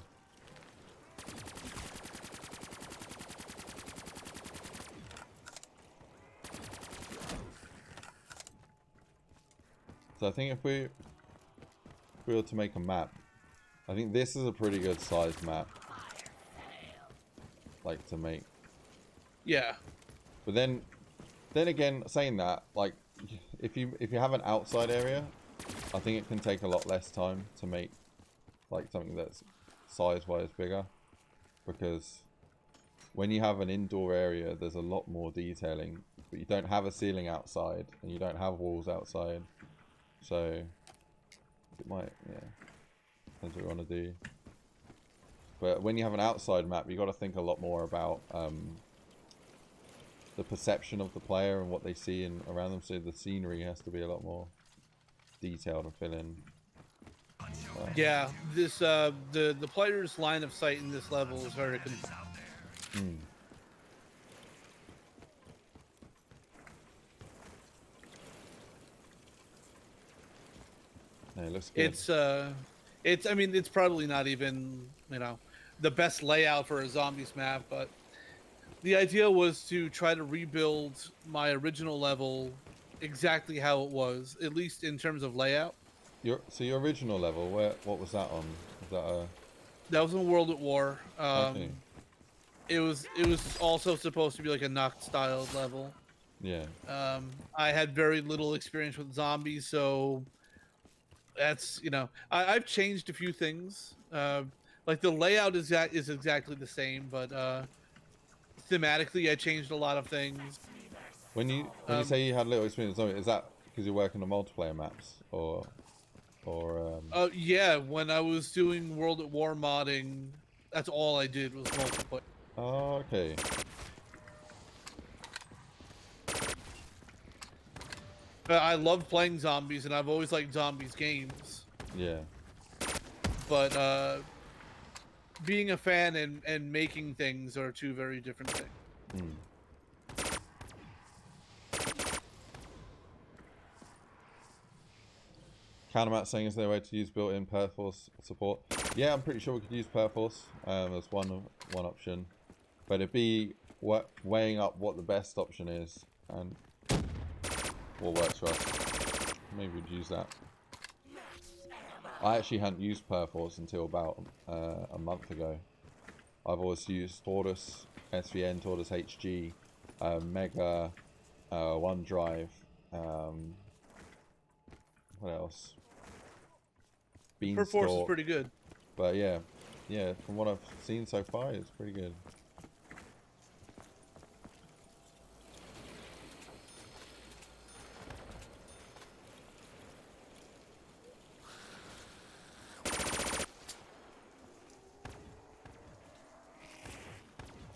So I think if we were to make a map, I think this is a pretty good sized map, like, to make. Yeah. But then again, saying that, like, if you have an outside area, I think it can take a lot less time to make, like, something that's size-wise bigger, because when you have an indoor area, there's a lot more detailing, but you don't have a ceiling outside, and you don't have walls outside, so it might, yeah, depends what you want to do. But when you have an outside map, you got to think a lot more about the perception of the player and what they see around them. So the scenery has to be a lot more detailed and fill in. Yeah, this the player's line of sight in this level is very Yeah, it looks good. It's I mean, it's probably not even, you know, the best layout for a zombies map, but the idea was to try to rebuild my original level exactly how it was, at least in terms of layout. So your original level, what was that on? Was that a... That was in World at War. Okay. It was also supposed to be like a knocked styled level. Yeah. I had very little experience with zombies, so that's, you know, I've changed a few things. Like the layout is exactly the same, but thematically I changed a lot of things. When you say you had little experience, is that because you're working on multiplayer maps, or yeah, when I was doing World at War modding, that's all I did was multiplayer. Oh, okay. I love playing zombies, and I've always liked zombies games. Yeah. But being a fan and making things are two very different things. Countermat saying, is there a way to use built-in perforce support? Yeah, I'm pretty sure we could use perforce. There's one option, but it'd be weighing up what the best option is and what works for us. Maybe we'd use that. I actually hadn't used perforce until about a month ago. I've always used Tortoise SVN, Tortoise HG, Mega, OneDrive. What else? Perforce is pretty good. But yeah, from what I've seen so far, it's pretty good.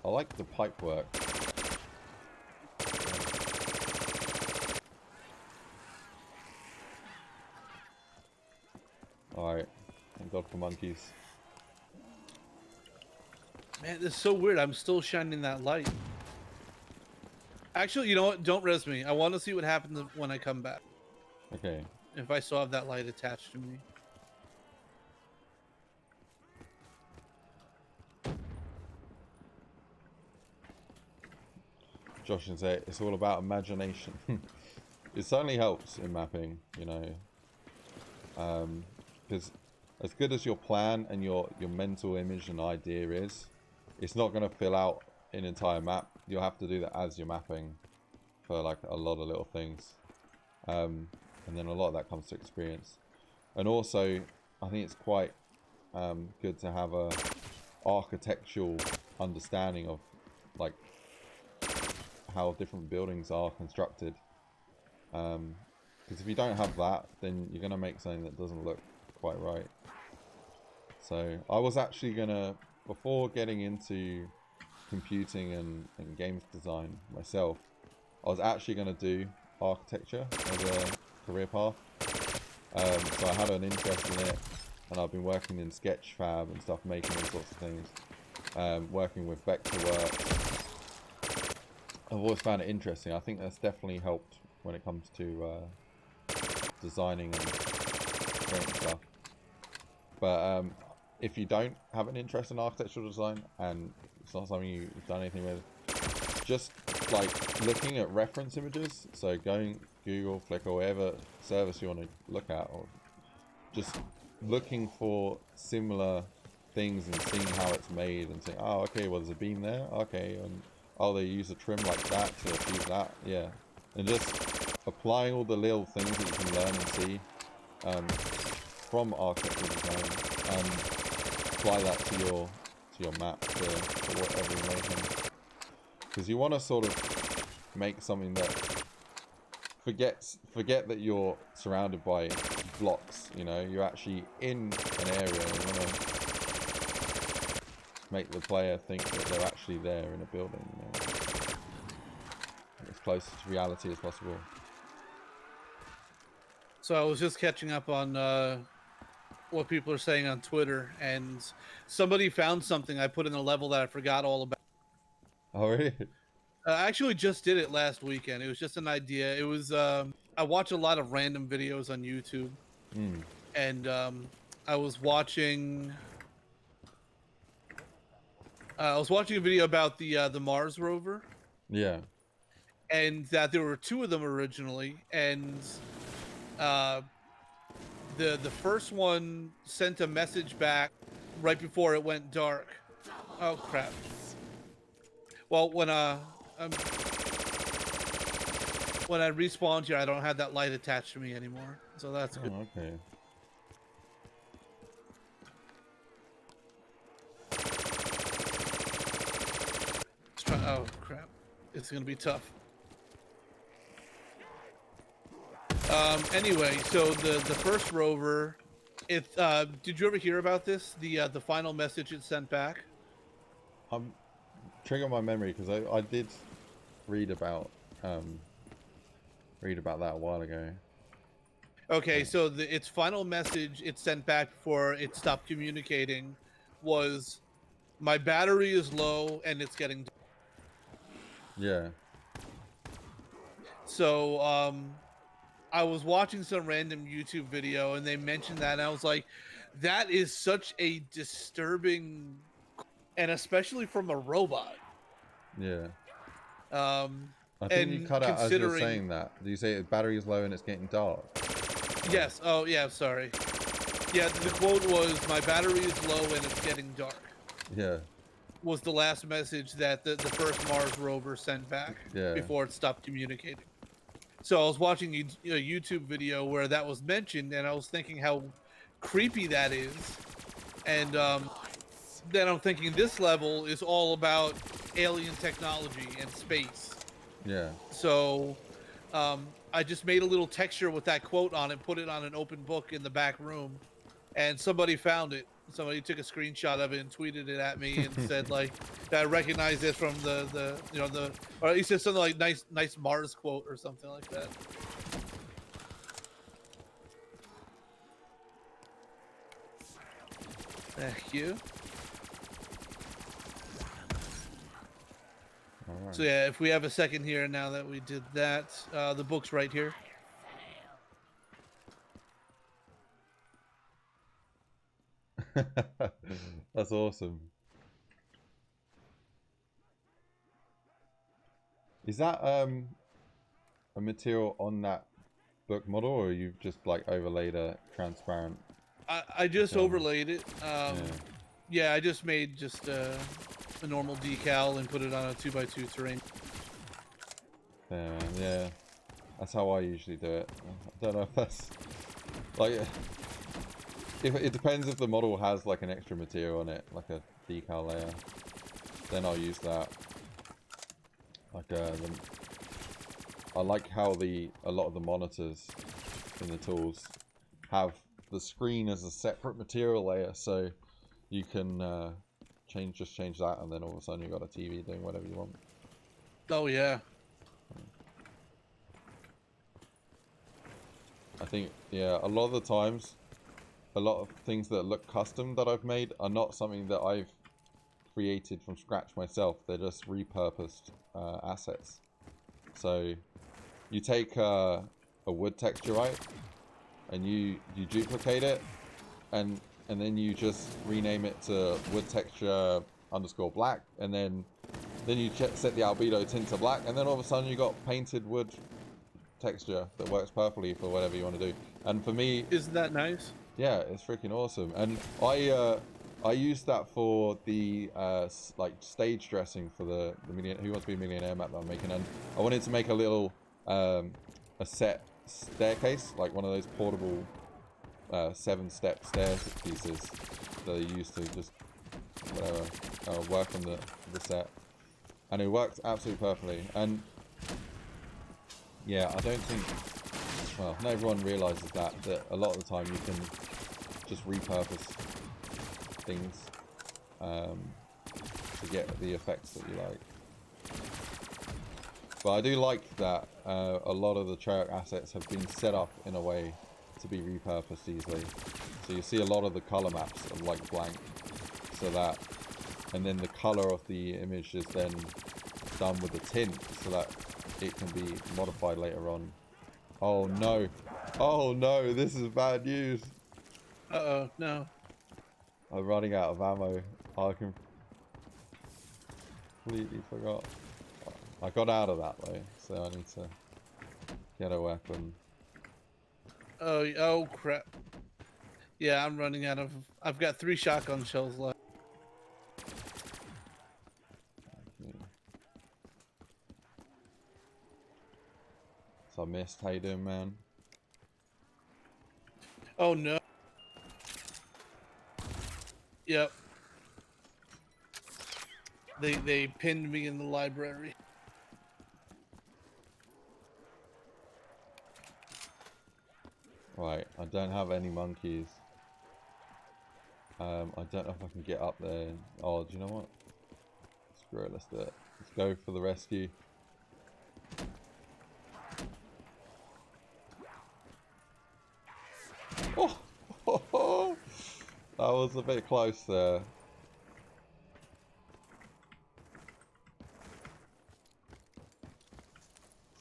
I like the pipe work. Alright, thank God for monkeys. Man, this is so weird. I'm still shining that light. Actually, you know what? Don't res me. I want to see what happens when I come back. Okay. If I still have that light attached to me. Josh can say it's all about imagination. It certainly helps in mapping, you know. Because as good as your plan and your mental image and idea is, it's not going to fill out an entire map. You'll have to do that as you're mapping for like a lot of little things. And then a lot of that comes to experience. And also, I think it's quite good to have a architectural understanding of like how different buildings are constructed. Because if you don't have that, then you're going to make something that doesn't look quite right. So I was actually going to, before getting into computing and games design myself, I was actually going to do architecture as a career path. So I had an interest in it, and I've been working in Sketchfab and stuff, making all sorts of things, working with Vectorworks. I've always found it interesting. I think that's definitely helped when it comes to designing and creating stuff. But if you don't have an interest in architectural design and it's not something you've done anything with, just like looking at reference images, so going Google, Flickr, whatever service you want to look at, or just looking for similar things and seeing how it's made and saying, oh, okay, well, there's a beam there, okay, and oh, they use a trim like that to achieve that, yeah. And just applying all the little things that you can learn and see from architectural design and apply that to your map to whatever you're making. Because you want to sort of make something that forget that you're surrounded by blocks, you know, you're actually in an area, and you want to make the player think that they're actually there in a building, you know, as close to reality as possible. So I was just catching up on what people are saying on Twitter, and somebody found something I put in a level that I forgot all about. Oh, really? I actually just did it last weekend. It was just an idea. It was I watch a lot of random videos on YouTube, and I was watching a video about the Mars rover. Yeah. And that there were 2 of them originally, and the first one sent a message back right before it went dark. Oh crap! Well, when I respawned here, I don't have that light attached to me anymore, so that's good. Oh, okay. Let's try, oh crap! It's gonna be tough. Anyway, so the first rover, it did you ever hear about this? The final message it sent back. I'm triggering my memory because I did read about that a while ago. Okay, so its final message it sent back before it stopped communicating was, "My battery is low and it's getting dark." Yeah. So I was watching some random YouTube video and they mentioned that, and I was like, that is such a disturbing, and especially from a robot. Yeah. I think you cut out as you're saying that. Do you say battery is low and it's getting dark? Yes. Oh, yeah. Sorry. Yeah, the quote was, "My battery is low and it's getting dark." Yeah. Was the last message that the first Mars rover sent back before it stopped communicating. So I was watching a YouTube video where that was mentioned, and I was thinking how creepy that is. And then I'm thinking this level is all about alien technology and space. Yeah. So I just made a little texture with that quote on it, put it on an open book in the back room, and somebody found it. Somebody took a screenshot of it and tweeted it at me and said, like, I recognize it from the or he said something like nice Mars quote or something like that. Thank you. All right. So yeah, if we have a second here now that we did that, the book's right here. That's awesome. Is that a material on that book model, or you've just like overlaid a transparent? I just overlaid it. Yeah, I just made just a normal decal and put it on a 2x2 terrain. Yeah, that's how I usually do it. I don't know if that's like. If it depends if the model has like an extra material on it, like a decal layer, then I'll use that. Like I like how a lot of the monitors in the tools have the screen as a separate material layer, so you can change that, and then all of a sudden you've got a TV doing whatever you want. Oh yeah. I think a lot of the times, a lot of things that look custom that I've made are not something that I've created from scratch myself. They're just repurposed assets. So you take a wood texture, right, and you duplicate it, and then you just rename it to wood texture _ black, and then you set the albedo tint to black, and then all of a sudden you got painted wood texture that works perfectly for whatever you want to do. And for me, isn't that nice? Yeah, it's freaking awesome. And I used that for the like stage dressing for the Who Wants to Be a Millionaire map that I'm making, and I wanted to make a little a set staircase, like one of those portable 7-step stair pieces that I used to just whatever, work on the set, and it worked absolutely perfectly. And yeah, I don't think, well, not everyone realizes that a lot of the time you can just repurpose things to get the effects that you like. But I do like that a lot of the Treyarch assets have been set up in a way to be repurposed easily. So you see a lot of the color maps are like blank, so that, and then the color of the image is then done with a tint so that it can be modified later on. Oh no! Oh no! This is bad news. Uh-oh, no. I'm running out of ammo. I completely forgot. I got out of that though, so I need to get a weapon. Oh crap. Yeah, I'm running out of... I've got 3 shotgun shells left. Okay. So I missed. How you doing, man? Oh no. Yep. They pinned me in the library. Right, I don't have any monkeys. I don't know if I can get up there. Oh, do you know what? Screw it, let's do it. Let's go for the rescue. Oh! That was a bit close there.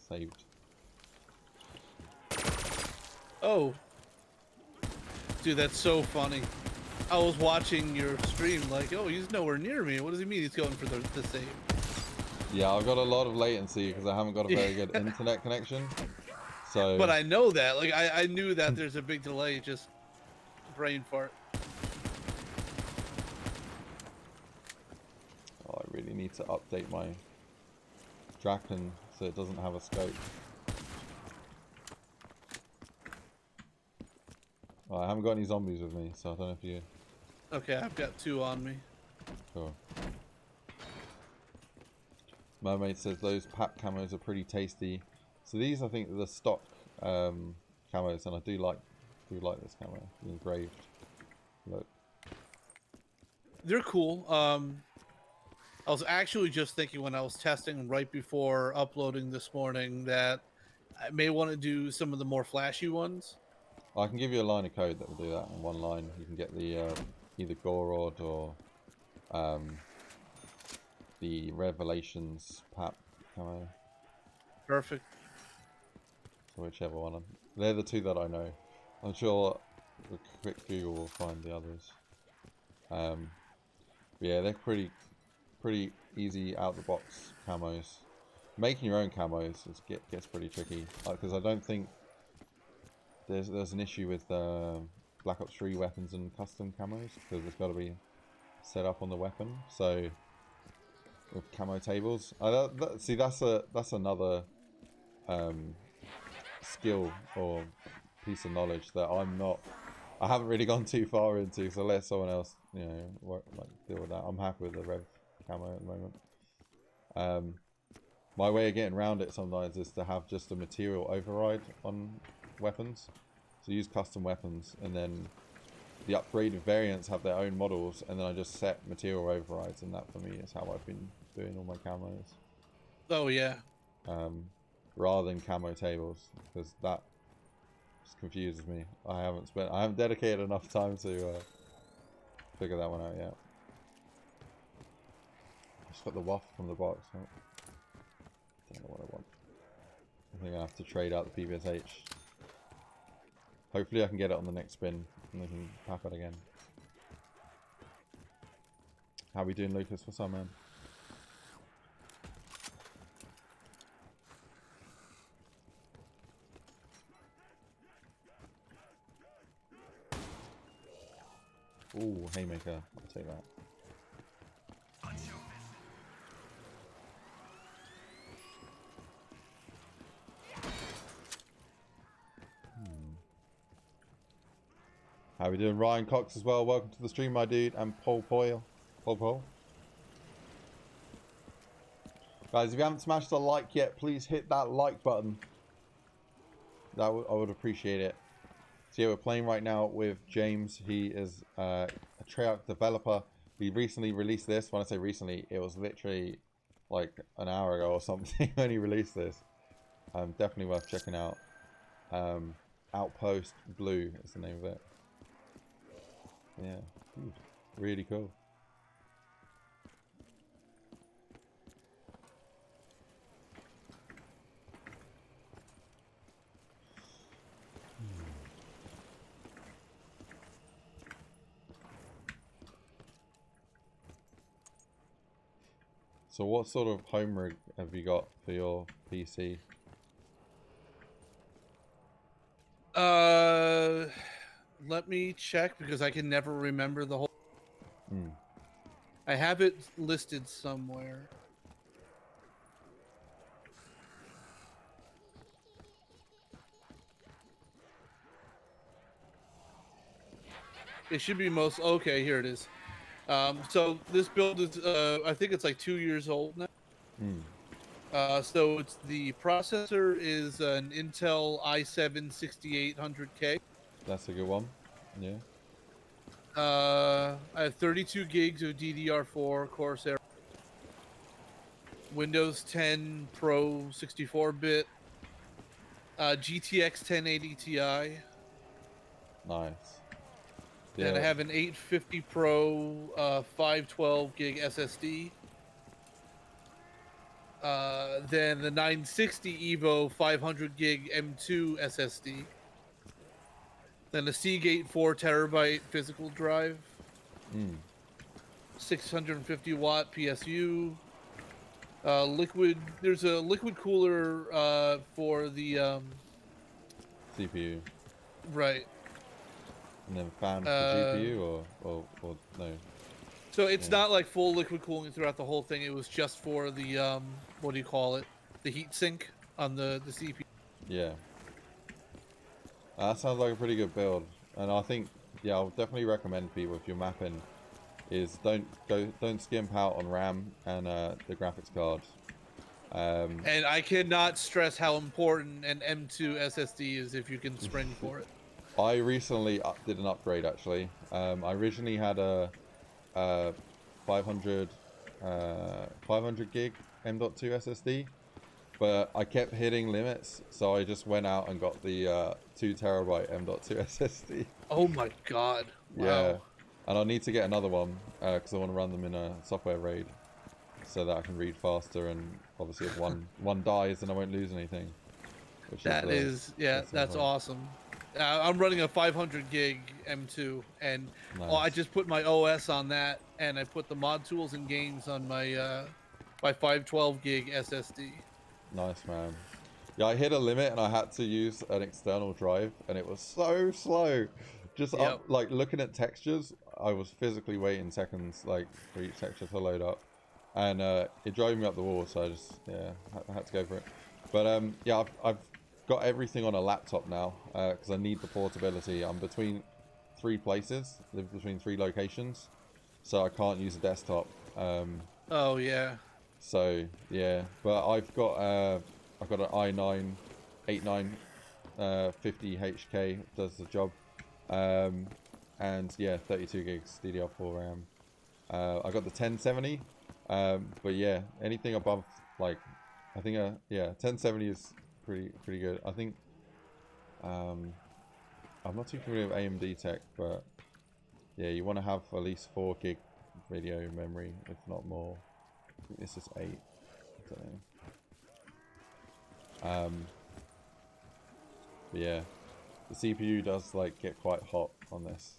Saved. Oh. Dude, that's so funny. I was watching your stream like, oh, he's nowhere near me. What does he mean he's going for the save? Yeah, I've got a lot of latency because I haven't got a very good internet connection. So. But I know that. Like, I knew that there's a big delay. Just brain fart. Oh, I really need to update my Draken so it doesn't have a scope. Oh, I haven't got any zombies with me, so I don't know if you... Okay, I've got 2 on me. Cool. Mermaid says those pack camos are pretty tasty. So these, I think, are the stock camos, and I do like this camo, the engraved look. They're cool. I was actually just thinking when I was testing right before uploading this morning that I may want to do some of the more flashy ones. I can give you a line of code that will do that in one line. You can get the either Gorod or the Revelations Pap camo. Perfect. So whichever one. They're the 2 that I know. I'm sure a quick Google will find the others. But yeah, they're pretty easy out the box camos. Making your own camos gets pretty tricky because I don't think there's an issue with Black Ops 3 weapons and custom camos because it's got to be set up on the weapon. So with camo tables, see that's another skill or piece of knowledge that I haven't really gone too far into. So let someone else, you know, deal with that. I'm happy with the Rev camo at the moment. My way of getting around it sometimes is to have just a material override on weapons. So use custom weapons, and then the upgraded variants have their own models, and then I just set material overrides, and that for me is how I've been doing all my camos. Oh yeah. Rather than camo tables, because that just confuses me. I haven't dedicated enough time to figure that one out yet. Just got the waft from the box. Right? Don't know what I want. I think I have to trade out the PVSH. Hopefully I can get it on the next spin and we can pack it again. How we doing, Lucas? What's up, man? Ooh, haymaker. I'll take that. How we doing? Ryan Cox as well. Welcome to the stream, my dude. And Paul Poyle. Pole. Guys, if you haven't smashed a like yet, please hit that like button. I would appreciate it. So yeah, we're playing right now with James. He is a Treyarch developer. He recently released this. When I say recently, it was literally like an hour ago or something when he released this. Definitely worth checking out. Outpost Blue is the name of it. Yeah, dude, really cool. So what sort of home rig have you got for your PC? Let me check because I can never remember the whole. Hmm. I have it listed somewhere. It should be most okay. Here it is. So this build is, I think it's like 2 years old now. Hmm. So it's the processor is an Intel i7 6800K. That's a good one. Yeah. I have 32 gigs of DDR4 Corsair. Windows 10 Pro 64-bit. GTX 1080 Ti. Nice. Yeah. And I have an 850 Pro 512 gig SSD. Then the 960 Evo 500 gig M2 SSD. Then a Seagate 4 terabyte physical drive. 650 watt PSU. There's a liquid cooler for the CPU. Right. And then fan for GPU or no? So it's not like full liquid cooling throughout the whole thing. It was just for the what do you call it? The heat sink on the CPU. Yeah. That sounds like a pretty good build. And I think, yeah, I'll definitely recommend people, if you're mapping, is don't skimp out on RAM and the graphics card. And I cannot stress how important an M2 SSD is if you can spring for it. I recently did an upgrade actually. I originally had a 500 gig M.2 SSD, but I kept hitting limits, so I just went out and got the 2 terabyte M.2 SSD. Oh my god! Wow. Yeah, and I need to get another one because I want to run them in a software RAID, so that I can read faster. And obviously, if one dies, then I won't lose anything. That's awesome. I'm running a 500 gig M2, and Nice. I just put my OS on that, and I put the mod tools and games on my my 512 gig SSD. Nice, man. Yeah, I hit a limit and I had to use an external drive, and it was so slow. Just like looking at textures, I was physically waiting seconds like for each texture to load up, and it drove me up the wall. So I just I had to go for it. But yeah, I've got everything on a laptop now because I need the portability. I'm between 3 places, live between 3 locations, so I can't use a desktop. Oh yeah. So yeah, but I've got an i9 8950 HK, does the job, and yeah, 32 gigs DDR4 RAM. I got the 1070, but yeah, anything above, like, I think 1070 is pretty good. I think I'm not too familiar with AMD tech, but yeah, you want to have at least 4 gig video memory, if not more. I think this is 8. I don't know. But yeah, the CPU does like get quite hot on this.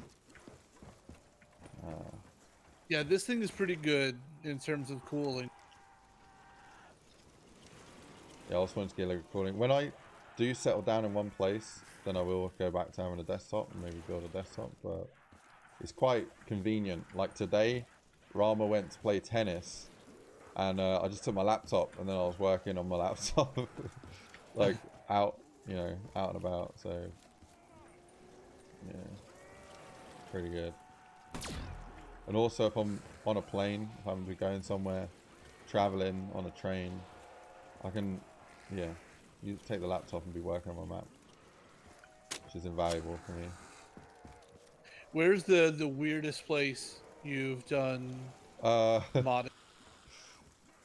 Yeah, this thing is pretty good in terms of cooling. Yeah, I also want to get liquid cooling. When I do settle down in one place, then I will go back to having a desktop and maybe build a desktop. But it's quite convenient. Like today, Rama went to play tennis, and I just took my laptop, and then I was working on my laptop, like out and about. So yeah, pretty good. And also if I'm on a plane, if I'm going somewhere, traveling on a train, I can, yeah, you take the laptop and be working on my map, which is invaluable for me. Where's the weirdest place you've done Uh, modding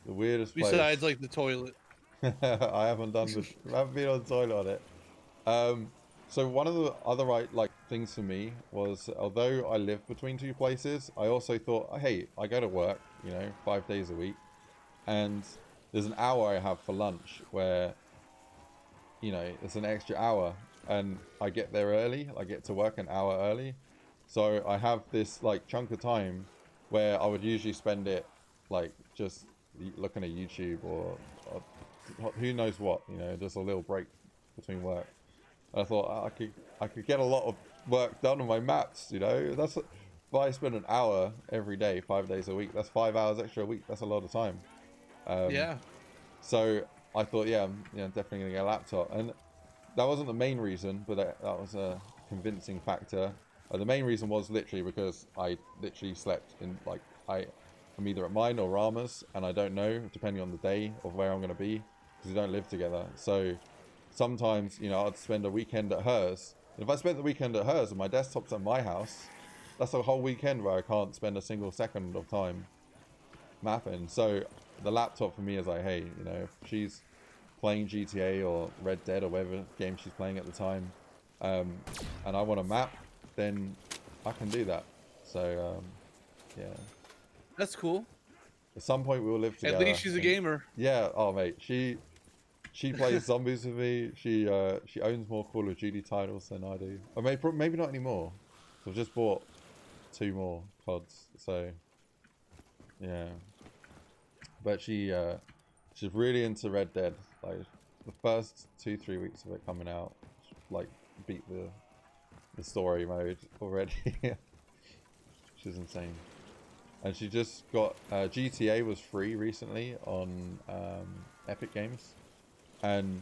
the weirdest besides place. like the toilet? I haven't been on the toilet on it. So one of the other things for me was, although I live between two places, I also thought, hey, I go to work, 5 days a week, and there's an hour I have for lunch where, it's an extra hour, and I get there early. I get to work an hour early, so I have this chunk of time where I would usually spend it just looking at YouTube or who knows what, just a little break between work. I thought I could get a lot of work done on my maps. That's if I spend an hour every day, 5 days a week. That's 5 hours extra a week. That's a lot of time. Yeah. So I thought, yeah, I'm definitely gonna get a laptop, and that wasn't the main reason, but that was a convincing factor. The main reason was literally because I literally slept in I'm either at mine or Rama's, and I don't know, depending on the day of where I'm gonna be, because we don't live together. So sometimes, I'd spend a weekend at hers. And if I spent the weekend at hers and my desktop's at my house, that's a whole weekend where I can't spend a single second of time mapping. So the laptop for me is like, hey, if she's playing GTA or Red Dead or whatever game she's playing at the time, and I want to map, then I can do that. So, yeah. That's cool. At some point we'll live together. At least she's a gamer. Yeah. Oh, mate. She plays zombies with me. She owns more Call of Duty titles than I do. Or maybe not anymore. I've just bought 2 more CODs. So yeah. But she's really into Red Dead. Like the first 2-3 weeks of it coming out, beat the story mode already. Which is insane. And she just got GTA was free recently on Epic Games. And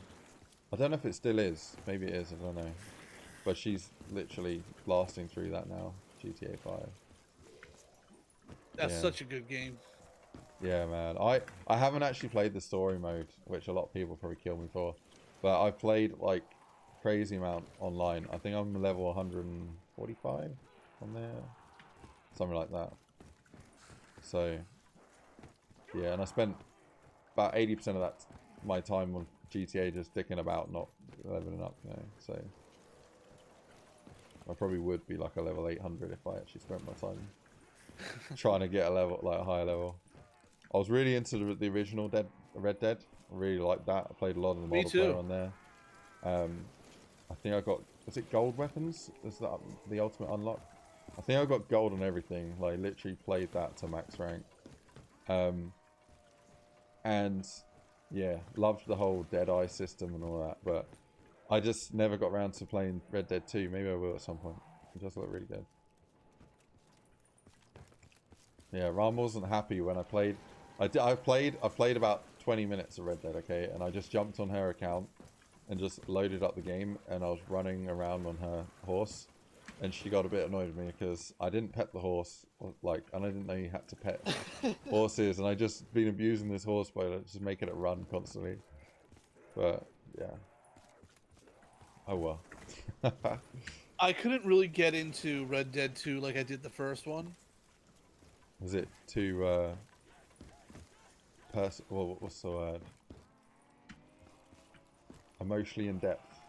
I don't know if it still is. Maybe it is, I don't know. But she's literally blasting through that now. GTA 5. That's such a good game. Yeah, man. I haven't actually played the story mode, which a lot of people probably kill me for. But I've played crazy amount online. I think I'm level 145 on there. Something like that. So yeah, and I spent about 80% of that my time on GTA just dicking about, not leveling up, so I probably would be a level 800 if I actually spent my time trying to get a level, a higher level. I was really into the original Red Dead. I really liked that. I played a lot of the multiplayer on there. I think I got, was it gold weapons? Is that the ultimate unlock? I think I got gold on everything. Literally played that to max rank. And yeah, loved the whole Deadeye system and all that, but I just never got around to playing Red Dead 2. Maybe I will at some point. It does look really good. Yeah, Ram wasn't happy when I played. I played about 20 minutes of Red Dead, okay, and I just jumped on her account and just loaded up the game, and I was running around on her horse, and she got a bit annoyed with me because I didn't pet the horse, and I didn't know you had to pet horses, and I just been abusing this horse by just making it run constantly. But yeah, oh well. I couldn't really get into Red Dead 2 like I did the first one. Was it too well, what's the word? Emotionally in depth.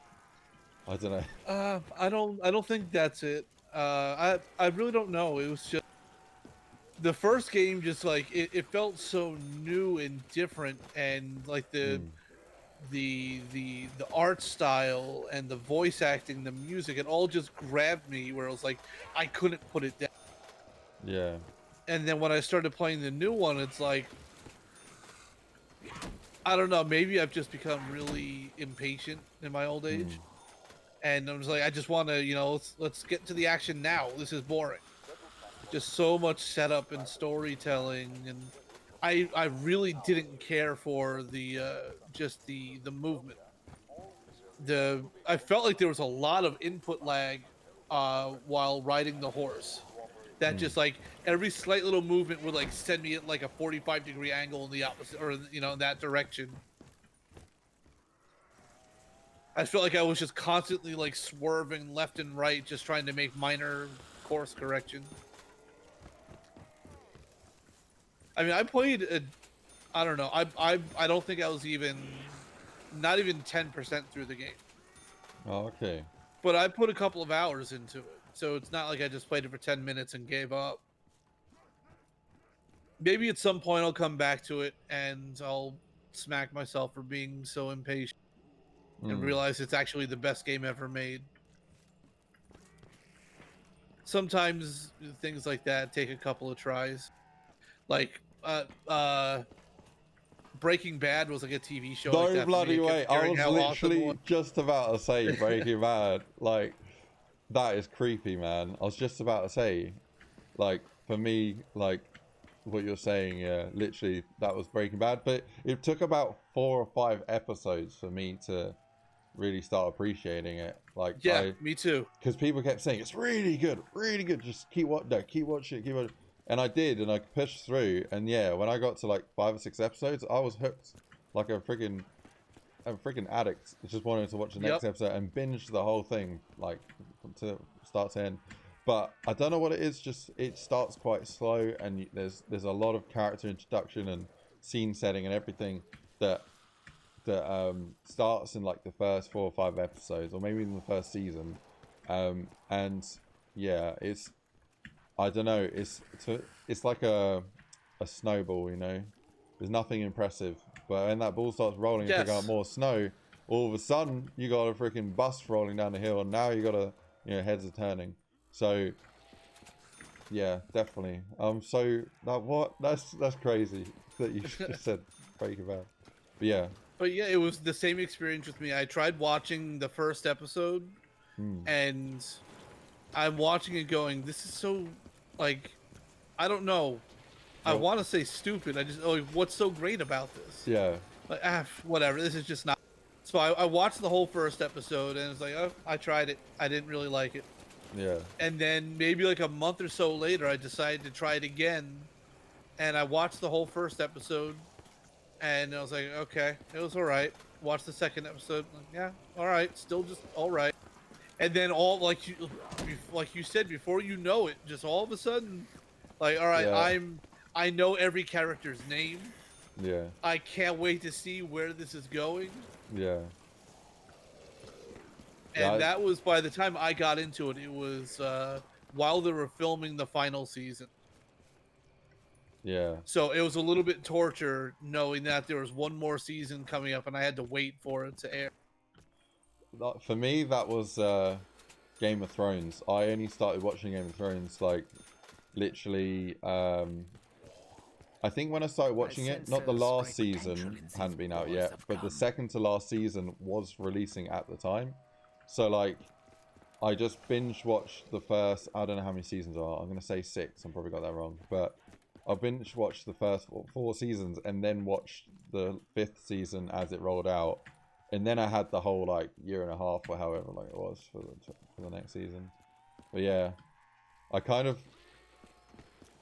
I don't know. I don't think that's it. I really don't know. It was just the first game. Just it felt so new and different, and the art style and the voice acting, the music, it all just grabbed me. Where it was I couldn't put it down. Yeah. And then when I started playing the new one, it's I don't know. Maybe I've just become really impatient in my old age. And I'm just I just want to, let's get to the action now. This is boring. Just so much setup and storytelling, and I really didn't care for the just the movement. I felt like there was a lot of input lag while riding the horse. that just like every slight little movement would like send me at like a 45-degree angle in the opposite, or you know, in that direction. I felt like I was just constantly like swerving left and right, just trying to make minor course correction. I mean, I played I don't know. I don't think I was not even 10% through the game. Oh, okay. But I put a couple of hours into it, so it's not like I just played it for 10 minutes and gave up. Maybe at some point I'll come back to it and I'll smack myself for being so impatient and realize it's actually the best game ever made. Sometimes things like that take a couple of tries. Like Breaking Bad was like a TV show like No that. bloody For me. way. I was literally just about to say Breaking Bad. Like, that is creepy, man. I was just about to say, like, for me, like, what you're saying, yeah, literally, that was Breaking Bad. But it took about 4 or 5 episodes for me to really start appreciating it. Like, yeah, me too. Because people kept saying, it's really good, really good. Just keep watching it, keep watching it. And I did, and I pushed through, and yeah, when I got to like 5 or 6 episodes, I was hooked, like a freaking addict. Just wanted to watch the next episode and binge the whole thing, like to start to end. But I don't know what it is. Just it starts quite slow, and there's a lot of character introduction and scene setting and everything that starts in like the first 4 or 5 episodes, or maybe even the first season. And yeah, it's. I don't know. It's like a snowball, you know. There's nothing impressive, but when that ball starts rolling and picking up more snow, all of a sudden you got a freaking bus rolling down the hill, and now you got heads are turning. So yeah, definitely. So that's crazy that you just said Breaking Bad. But yeah. But yeah, it was the same experience with me. I tried watching the first episode, and I'm watching it going, this is so, like, I don't know. I want to say stupid. I just, like, what's so great about this? Yeah. Like, whatever. This is just not. So I watched the whole first episode, and it's like, oh, I tried it. I didn't really like it. Yeah. And then maybe like a month or so later, I decided to try it again, and I watched the whole first episode, and I was like, okay, it was all right. Watched the second episode, like, yeah, all right, still just all right. And then like you said, before you know it, just all of a sudden, like, all right, I know every character's name. Yeah. I can't wait to see where this is going. Yeah. And that was, by the time I got into it, it was while they were filming the final season. Yeah. So it was a little bit torture knowing that there was one more season coming up and I had to wait for it to air. For me, that was Game of Thrones. I only started watching Game of Thrones like literally. I think when I started watching it, not the last season hadn't been out yet, but the second to last season was releasing at the time. So like, I just binge watched the first. I don't know how many seasons are. I'm gonna say 6. I probably got that wrong, but I binge watched the first 4 seasons and then watched the 5th season as it rolled out. And then I had the whole like year and a half or however long it was for the next season. But yeah, I kind of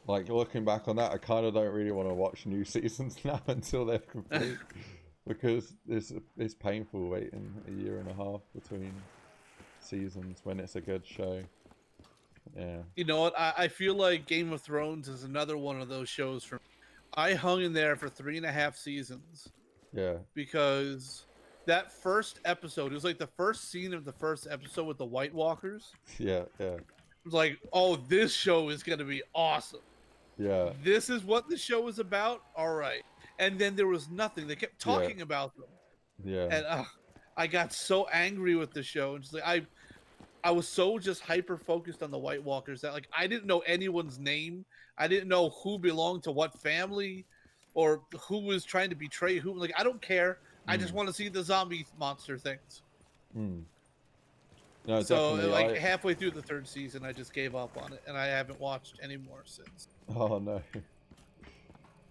like looking back on that. I kind of don't really want to watch new seasons now until they're complete because it's painful waiting a year and a half between seasons when it's a good show. Yeah. You know what? I feel like Game of Thrones is another one of those shows for me. I hung in there for 3.5 seasons. Yeah. Because that first episode, it was like the first scene of the first episode with the White Walkers. Yeah, yeah. It was like, oh, this show is going to be awesome. Yeah. This is what the show is about? All right. And then there was nothing. They kept talking about them. Yeah. And I got so angry with the show. And just like, I was so just hyper focused on the White Walkers that like I didn't know anyone's name. I didn't know who belonged to what family or who was trying to betray who. Like, I don't care. I just want to see the zombie monster things. No, so definitely. like halfway through the 3rd season, I just gave up on it, and I haven't watched any more since. Oh no.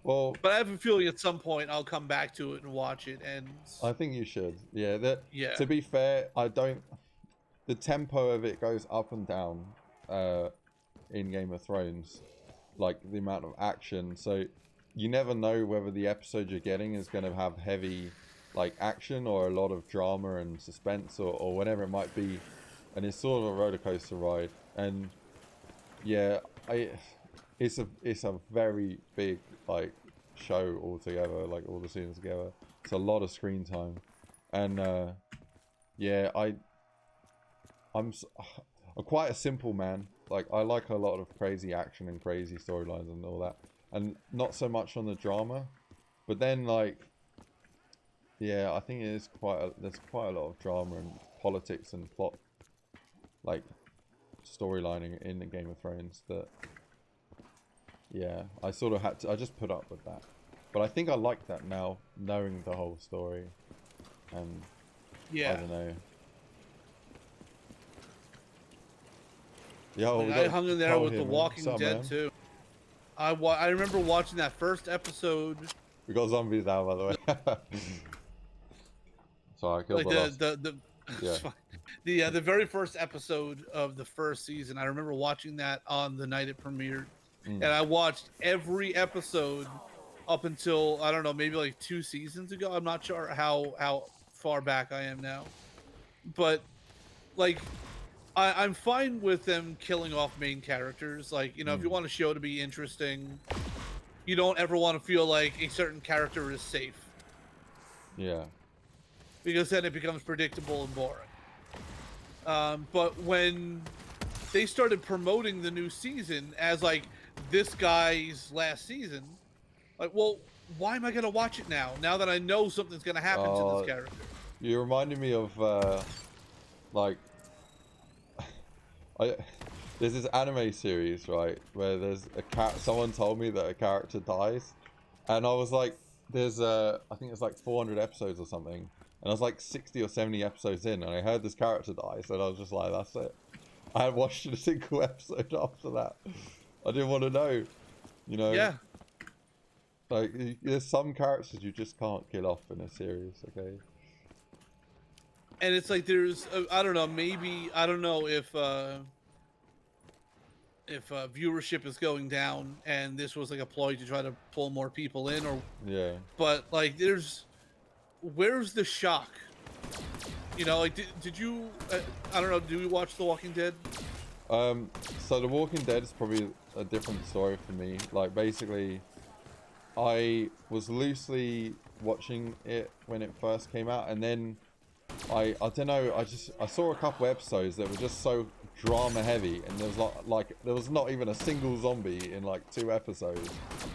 Well, but I have a feeling at some point I'll come back to it and watch it. And I think you should. Yeah. Yeah. To be fair, I don't. The tempo of it goes up and down. in Game of Thrones, like the amount of action. So you never know whether the episode you're getting is going to have heavy like action or a lot of drama and suspense or whatever it might be, and it's sort of a roller coaster ride. And yeah, it's a very big like show altogether, like all the scenes together. It's a lot of screen time, and yeah, I'm quite a simple man. Like I like a lot of crazy action and crazy storylines and all that, and not so much on the drama. But then like, yeah, I think it is there's quite a lot of drama and politics and plot, like storylining in the Game of Thrones that, yeah, I sort of I just put up with that. But I think I like that now, knowing the whole story, and yeah, I don't know. Yo, like, I hung in there with The Walking Dead man? too. I remember watching that first episode. We got zombies now, by the way. Sorry, I killed Like the yeah. the very first episode of the first season. I remember watching that on the night it premiered, and I watched every episode up until, I don't know, maybe like 2 seasons ago. I'm not sure how far back I am now, but like I'm fine with them killing off main characters. Like, you know, if you want a show to be interesting, you don't ever want to feel like a certain character is safe. Yeah. Because then it becomes predictable and boring. But when they started promoting the new season as like this guy's last season, like, well, why am I gonna watch it now that I know something's gonna happen to this character? You reminded me of like there's this anime series, right, where there's someone told me that a character dies, and I was like, there's I think it's like 400 episodes or something, and I was like 60 or 70 episodes in, and I heard this character die, so I was just like, that's it. I hadn't watched a single episode after that. I didn't want to know, you know. Yeah. Like, there's some characters you just can't kill off in a series, okay? And it's like there's, I don't know, maybe, I don't know if viewership is going down and this was like a ploy to try to pull more people in, or yeah. But like, where's the shock? You know, like, did you? I don't know. Did we watch The Walking Dead? So The Walking Dead is probably a different story for me. Like, basically, I was loosely watching it when it first came out, and then I don't know, I saw a couple episodes that were just so drama heavy, and there was not even a single zombie in like 2 episodes.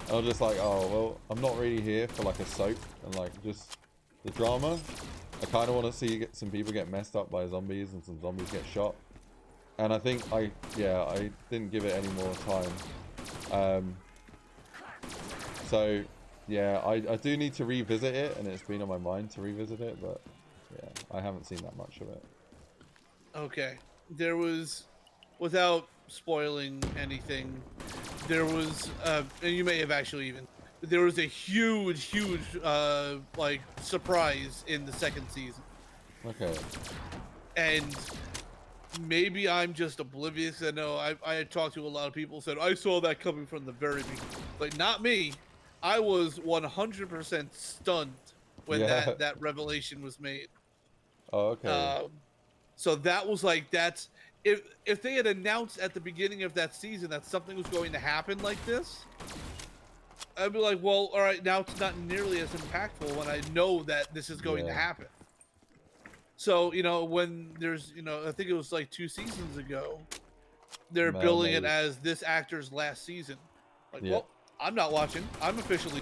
And I was just like, oh well, I'm not really here for like a soap and like just the drama. I kind of want to see some people get messed up by zombies and some zombies get shot. And I think I didn't give it any more time. So yeah, I do need to revisit it, and it's been on my mind to revisit it, but yeah, I haven't seen that much of it. Okay. There was, without spoiling anything, there was, and you may have actually even, there was a huge, like, surprise in the 2nd season. Okay. And maybe I'm just oblivious. I know I had talked to a lot of people who said, I saw that coming from the very beginning. Like, not me. I was 100% stunned when that revelation was made. Oh, okay. So that was like, that's, if they had announced at the beginning of that season that something was going to happen like this, I'd be like, well, all right, now it's not nearly as impactful when I know that this is going to happen. So, you know, when there's, you know, I think it was like 2 seasons ago, they're billing it as this actor's last season. Like, well, I'm not watching. I'm officially.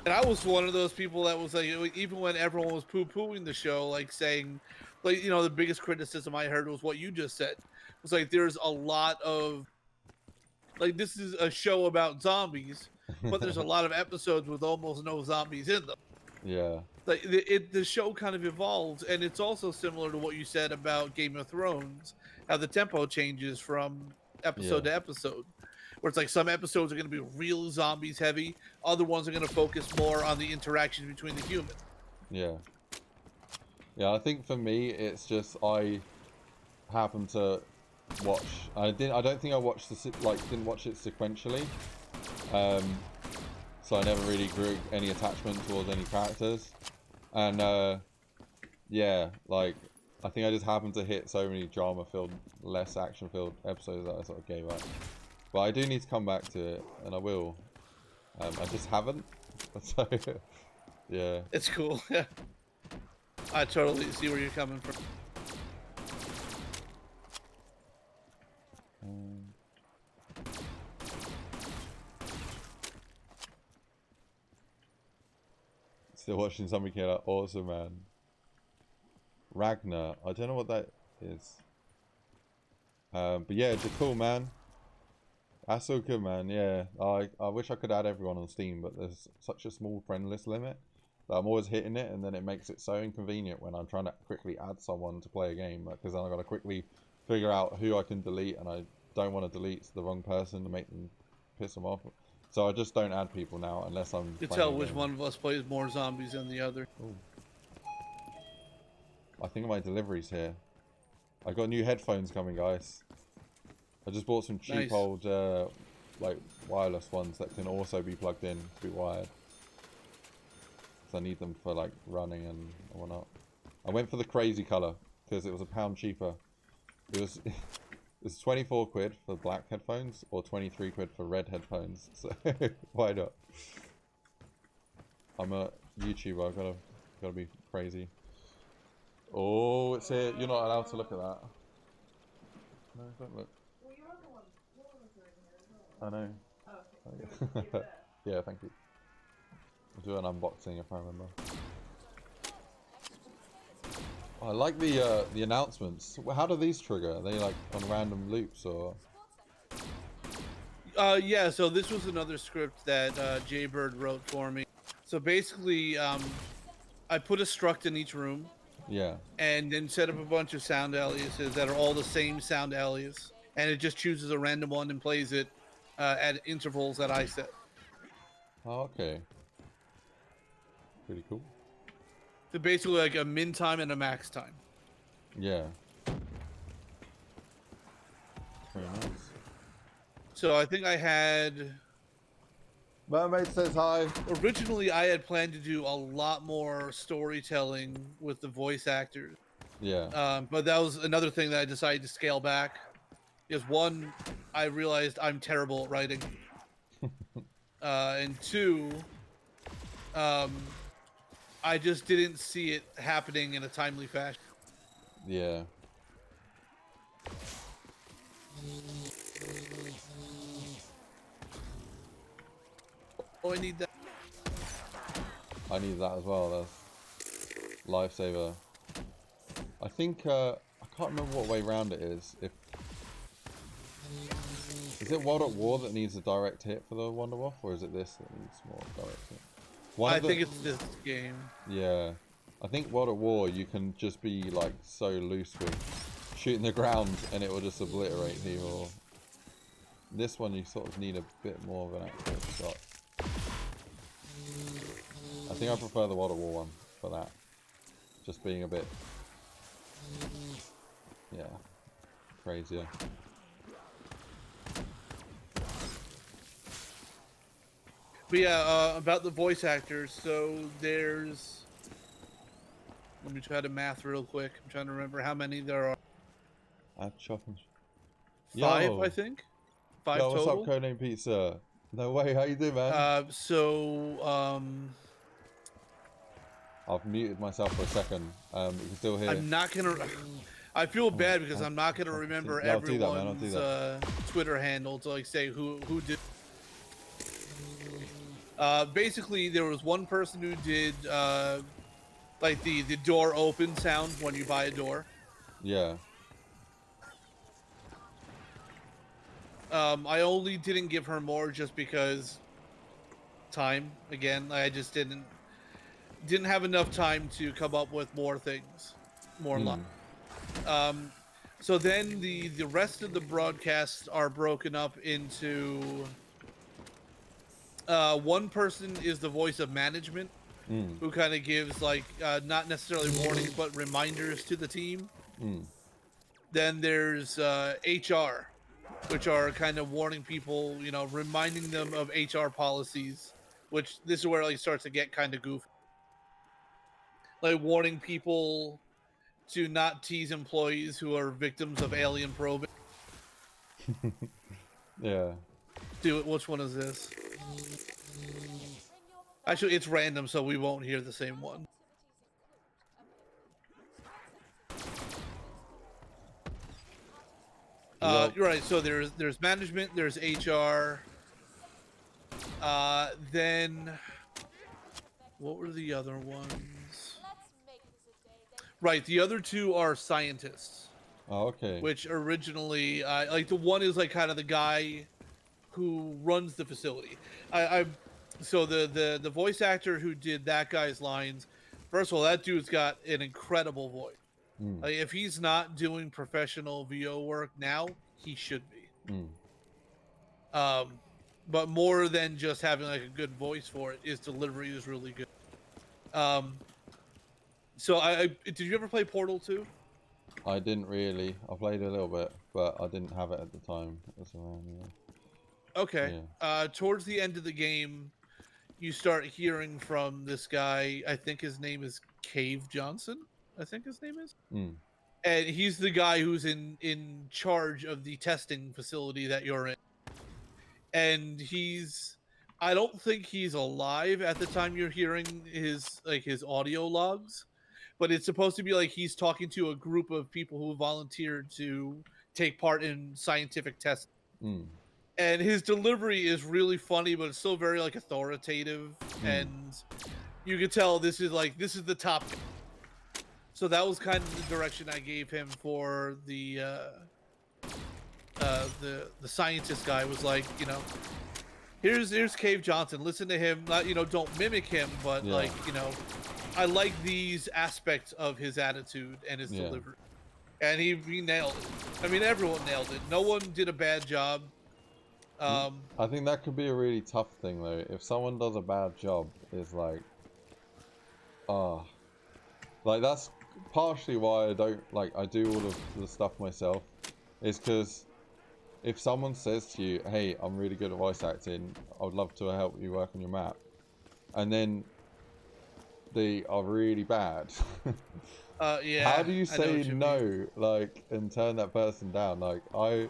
And I was one of those people that was like, even when everyone was poo-pooing the show, like saying, like, you know, the biggest criticism I heard was what you just said. It was like, there's a lot of, like, this is a show about zombies, but there's a lot of episodes with almost no zombies in them. Yeah. Like, the show kind of evolves, and it's also similar to what you said about Game of Thrones, how the tempo changes from episode to episode. Where it's like some episodes are going to be real zombies heavy, other ones are going to focus more on the interaction between the humans. Yeah. Yeah, I think for me, it's just I happen to watch. I don't think I watched didn't watch it sequentially. So I never really grew any attachment towards any characters. And yeah, like I think I just happened to hit so many drama-filled, less action-filled episodes that I sort of gave up. But I do need to come back to it, and I will. I just haven't. So yeah. It's cool. Yeah. I totally see where you're coming from. Still watching Zombie Killer, awesome man. Ragnar, I don't know what that is. But yeah, just cool man. That's so good, man. Yeah, I wish I could add everyone on Steam, but there's such a small friend list limit that I'm always hitting it, and then it makes it so inconvenient when I'm trying to quickly add someone to play a game, because then I've got to quickly figure out who I can delete, and I don't want to delete the wrong person to make them piss them off. So I just don't add people now unless I'm. You can tell which one of us plays more zombies than the other. Ooh. I think my delivery's here. I got new headphones coming, guys. I just bought some cheap old like wireless ones that can also be plugged in to be wired. So I need them for like running and whatnot. I went for the crazy color because it was £1 cheaper. It was it's 24 quid for black headphones or 23 quid for red headphones. So why not? I'm a YouTuber. I've gotta be crazy. Oh, it's here. You're not allowed to look at that. No, don't look. Well, your other one. Your other ones are in here as well. I know. Oh, okay. Oh, yeah. Yeah, thank you. We'll do an unboxing if I remember. Oh, I like the announcements. How do these trigger? Are they like on random loops or? Yeah. So this was another script that Jaybird wrote for me. So basically, I put a struct in each room. Yeah. And then set up a bunch of sound aliases that are all the same sound alias, and it just chooses a random one and plays it at intervals that I set. Oh, okay. Pretty cool. So basically like a min time and a max time. Yeah. Very nice. So I think I had... Mermaid says hi. Originally, I had planned to do a lot more storytelling with the voice actors. Yeah. But that was another thing that I decided to scale back. Because one, I realized I'm terrible at writing. And two, I just didn't see it happening in a timely fashion. Yeah. Oh, I need that. I need that as well. That's lifesaver. I think I can't remember what way round it is. Is it World at War that needs a direct hit for the Wonderwolf, or is it this that needs more direct hit? I think it's this game. Yeah, I think World at War you can just be like so loose with shooting the ground and it will just obliterate people. This one you sort of need a bit more of an accurate shot. I think I prefer the World at War one for that. Just being a bit, yeah, crazier. But yeah, about the voice actors. So there's... Let me try to math real quick. I'm trying to remember how many there are. Five, I think. Five Yo, what's total. up, Codename Pizza? No way, how you doing, man? I've muted myself for a second. You can still hear. I'm not gonna... I feel bad because I'm not gonna remember everyone's Twitter handle to like say who did. Basically, there was one person who did like the door open sound when you buy a door. Yeah. I only didn't give her more just because time. Again, I just didn't have enough time to come up with more things, more luck. So then the rest of the broadcasts are broken up into one person is the voice of management, who kind of gives like not necessarily warnings but reminders to the team. Then there's HR, which are kind of warning people, you know, reminding them of HR policies, which this is where it like starts to get kind of goofy. Like warning people to not tease employees who are victims of alien probing. Yeah. Dude, which one is this? Actually, it's random, so we won't hear the same one. You're right. So there's management, there's HR. Then what were the other ones? Right, the other two are scientists. Oh, okay. Which originally, like the one is like kind of the guy who runs the facility. So the voice actor who did that guy's lines. First of all, that dude's got an incredible voice. Like, if he's not doing professional VO work now, he should be. But more than just having like a good voice for it, his delivery is really good. So did you ever play Portal 2? I didn't really. I played a little bit, but I didn't have it at the time. It was around, yeah. Okay. Yeah. Towards the end of the game, you start hearing from this guy. I think his name is Cave Johnson. I think his name is. And he's the guy who's in charge of the testing facility that you're in. And I don't think he's alive at the time you're hearing his audio logs, but it's supposed to be like he's talking to a group of people who volunteered to take part in scientific testing. And his delivery is really funny, but it's still very like authoritative, and you could tell this is the top guy. So that was kind of the direction I gave him for the scientist guy. Was like, you know, here's Cave Johnson. Listen to him. Not, you know, don't mimic him, but like, you know, I like these aspects of his attitude and his delivery. And he nailed it. I mean, everyone nailed it. No one did a bad job. I think that could be a really tough thing though. If someone does a bad job, is like, like that's partially why I don't I do all of the stuff myself, is because if someone says to you, hey, I'm really good at voice acting, I would love to help you work on your map, and then they are really bad. Yeah. How do you say no, like, and turn that person down? Like, I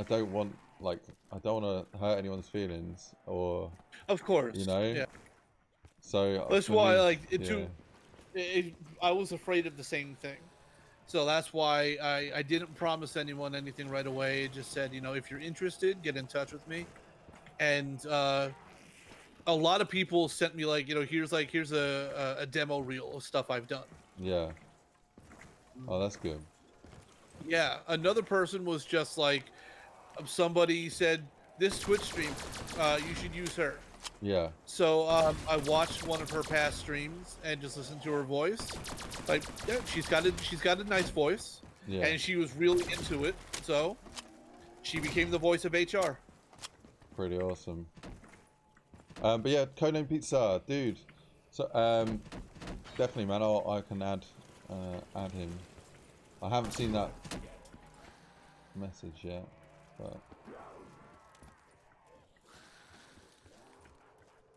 don't want, like, I don't want to hurt anyone's feelings, or, of course, you know. Yeah. So that's why I was afraid of the same thing. So that's why I didn't promise anyone anything right away. It just said, you know, if you're interested, get in touch with me. And a lot of people sent me like, you know, here's a demo reel of stuff I've done. Yeah. Oh, that's good. Yeah. Another person was just like, somebody said, this Twitch stream, you should use her. Yeah. So I watched one of her past streams and just listened to her voice. Like, yeah, she's got a nice voice, and she was really into it. So she became the voice of HR. Pretty awesome. But yeah, Codename Pizza, dude. So definitely, man. I can add him. I haven't seen that message yet, but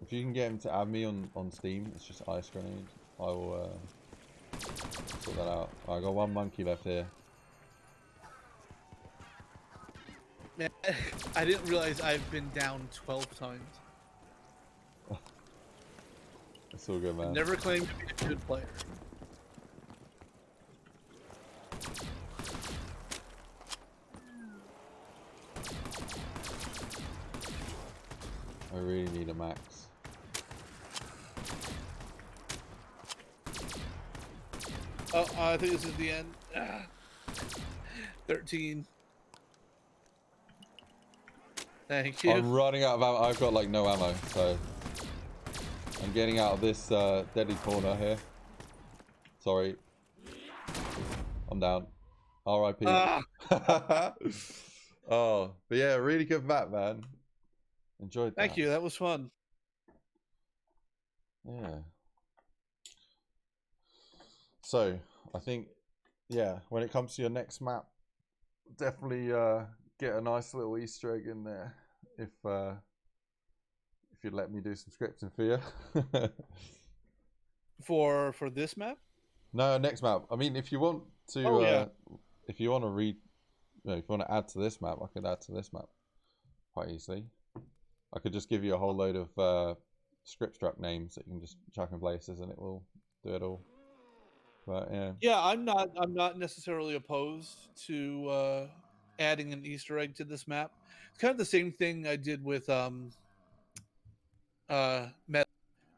if you can get him to add me on Steam, it's just IceGrenade. I will sort that out. I got one monkey left here. Man, I didn't realize I've been down 12 times. It's all good, man. I never claimed to be a good player. I really need a max. Oh, I think this is the end. 13. Thank you. I'm running out of ammo. I've got like no ammo, so I'm getting out of this deadly corner here. Sorry. I'm down. R.I.P. Oh, but yeah, really good map, man. Enjoyed that. Thank you. That was fun. Yeah. So, I think, yeah, when it comes to your next map, definitely get a nice little Easter egg in there if you'd let me do some scripting for you. For this map. No, next map. I mean, if you want to, Oh yeah. if you want to read, if you want to add to this map, I could add to this map quite easily. I could just give you a whole load of script struct names that you can just chuck in places, and it will do it all. But yeah. Yeah, I'm not necessarily opposed to adding an Easter egg to this map. It's kind of the same thing I did with Metal.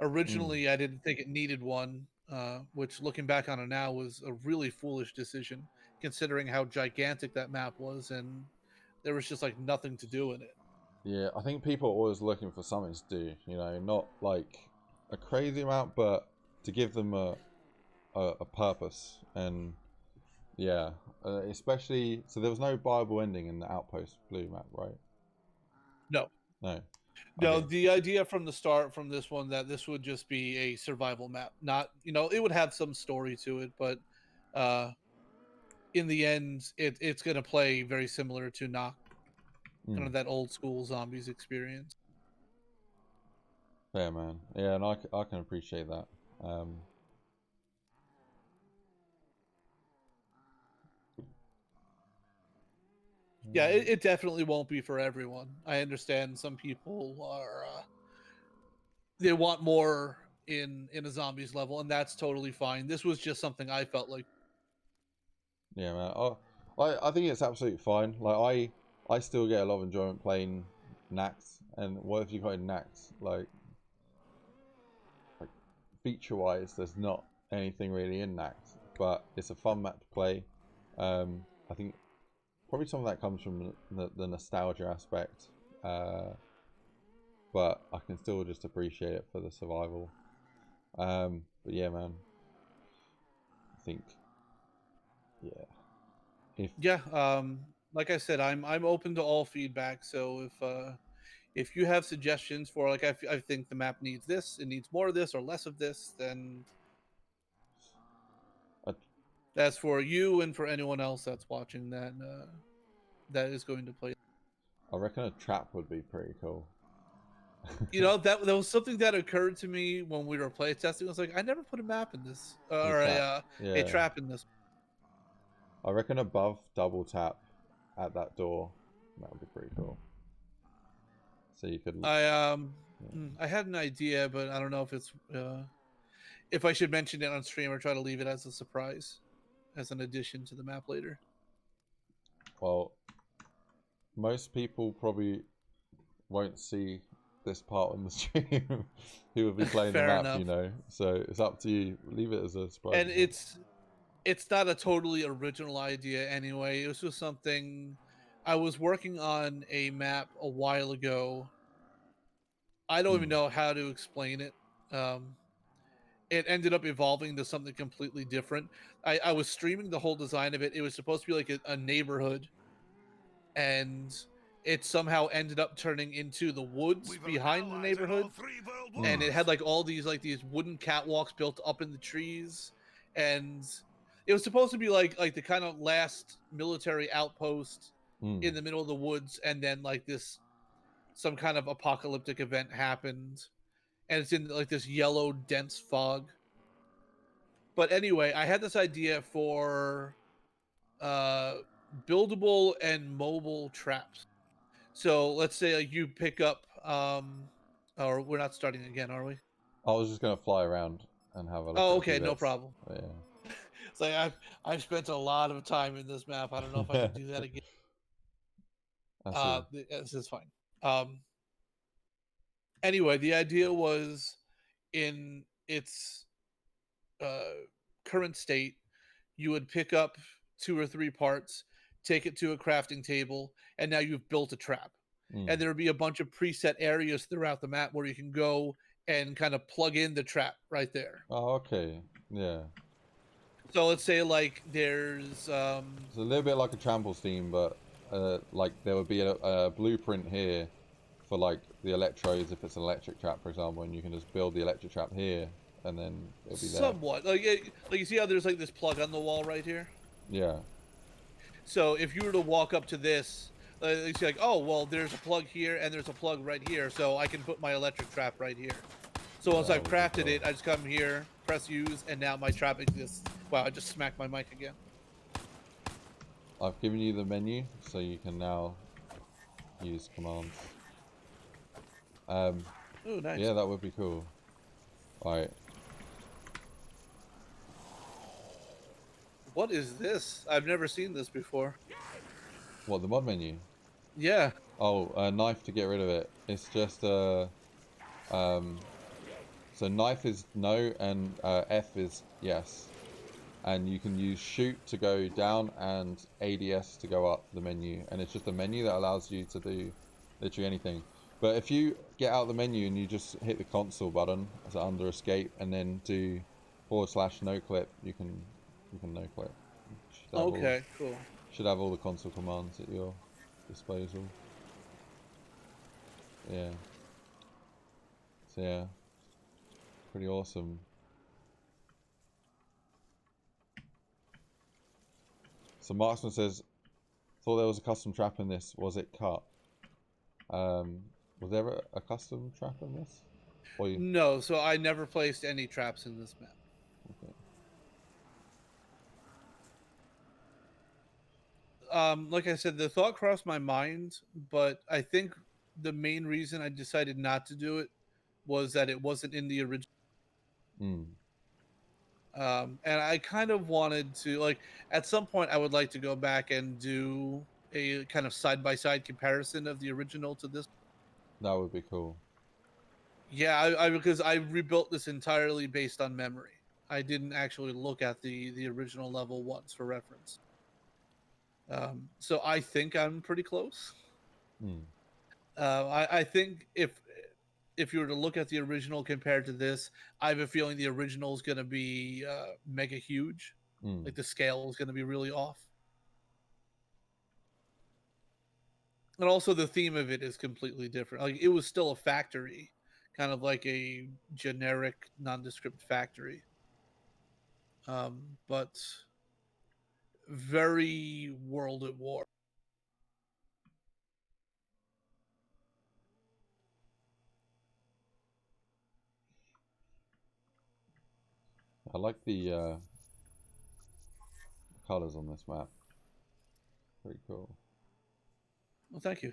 Originally, I didn't think it needed one, which looking back on it now was a really foolish decision, considering how gigantic that map was, and there was just like nothing to do in it. Yeah, I think people are always looking for something to do, you know, not like a crazy amount, but to give them a purpose. And yeah, especially, so there was no viable ending in the Outpost Blue map, right? No, No. no, Okay. the idea from the start from this one that this would just be a survival map, not it would have some story to it, but uh, in the end, it's going to play very similar to Knock, kind Mm. of that old school zombies experience. Yeah, man. Yeah, and I can appreciate that. Yeah, it definitely won't be for everyone. I understand some people are they want more in a zombies level, and that's totally fine. This was just something I felt like. Yeah, man. I think it's absolutely fine. Like I still get a lot of enjoyment playing Nax, and what have you got in Nax? Like feature-wise, there's not anything really in Nax, but it's a fun map to play. I think probably some of that comes from the nostalgia aspect, but I can still just appreciate it for the survival. But yeah, man, I think yeah, Yeah, like I said, I'm open to all feedback. So if you have suggestions for like I think the map needs this, it needs more of this or less of this, then I, that's for you and for anyone else that's watching that is going to play. I reckon a trap would be pretty cool. That was something that occurred to me when we were playtesting. I was like, I never put a map in this A or trap, a yeah. trap in this. I reckon above double tap at that door, that would be pretty cool. So you could. I had an idea, but I don't know if I should mention it on stream or try to leave it as a surprise, as an addition to the map later. Well, most people probably won't see this part on the stream who will be playing the Fair map, enough. you know. So it's up to you. Leave it as a surprise. And it's not a totally original idea anyway. It was just something I was working on a map a while ago. I don't even know how to explain it. It ended up evolving to something completely different. I was streaming the whole design of it. It was supposed to be like a neighborhood, and it somehow ended up turning into the woods behind the neighborhood. And it had like all these wooden catwalks built up in the trees, and it was supposed to be like the kind of last military outpost in the middle of the woods, and then like some kind of apocalyptic event happened, and it's in like this yellow dense fog. But anyway, I had this idea for buildable and mobile traps. So let's say you pick up or we're not starting again, are we? I was just gonna fly around and have a look Oh, at a few okay, no bits. problem. But yeah. It's like I've spent a lot of time in this map. I don't know if I can do that again. This is fine. Anyway, the idea was in its current state, you would pick up 2 or 3 parts, take it to a crafting table, and now you've built a trap. And there would be a bunch of preset areas throughout the map where you can go and kind of plug in the trap right there. Oh, okay. Yeah. So let's say like there's It's a little bit like a trample steam, but like there would be a blueprint here for like the electrodes if it's an electric trap, for example, and you can just build the electric trap here, and then it'll be there. somewhat like you see how there's like this plug on the wall right here. Yeah. So if you were to walk up to this, it's like, oh, well, there's a plug here and there's a plug right here, so I can put my electric trap right here. So once That I've would be crafted cool. it, I just come here, press use, and now my trap exists. Wow, I just smacked my mic again. I've given you the menu, so you can now use commands. Oh, nice. Yeah, that would be cool. Alright. What is this? I've never seen this before. What, the mod menu? Yeah. Oh, a knife to get rid of it. It's just so knife is no and F is yes. And you can use shoot to go down and ADS to go up the menu. And it's just a menu that allows you to do literally anything. But if you get out of the menu and you just hit the console button as under escape and then do / no clip, you can no clip. Okay, cool. Should have all the console commands at your disposal. Yeah. So yeah. Pretty awesome. So Marksman says, thought there was a custom trap in this. Was it cut? Was there a custom trap in this? Or you... No, so I never placed any traps in this map. Okay. Like I said, the thought crossed my mind, but I think the main reason I decided not to do it was that it wasn't in the original. Mm. And I kind of wanted to, like, at some point, I would like to go back and do a kind of side by side comparison of the original to this. That would be cool. Yeah, I because I rebuilt this entirely based on memory. I didn't actually look at the original level once for reference. So I think I'm pretty close. Mm. I think if you were to look at the original compared to this, I have a feeling the original is going to be mega huge. Mm. Like the scale is going to be really off. And also the theme of it is completely different. Like it was still a factory, kind of like a generic nondescript factory. But very World at War. I like the colors on this map. Pretty cool. Well, thank you.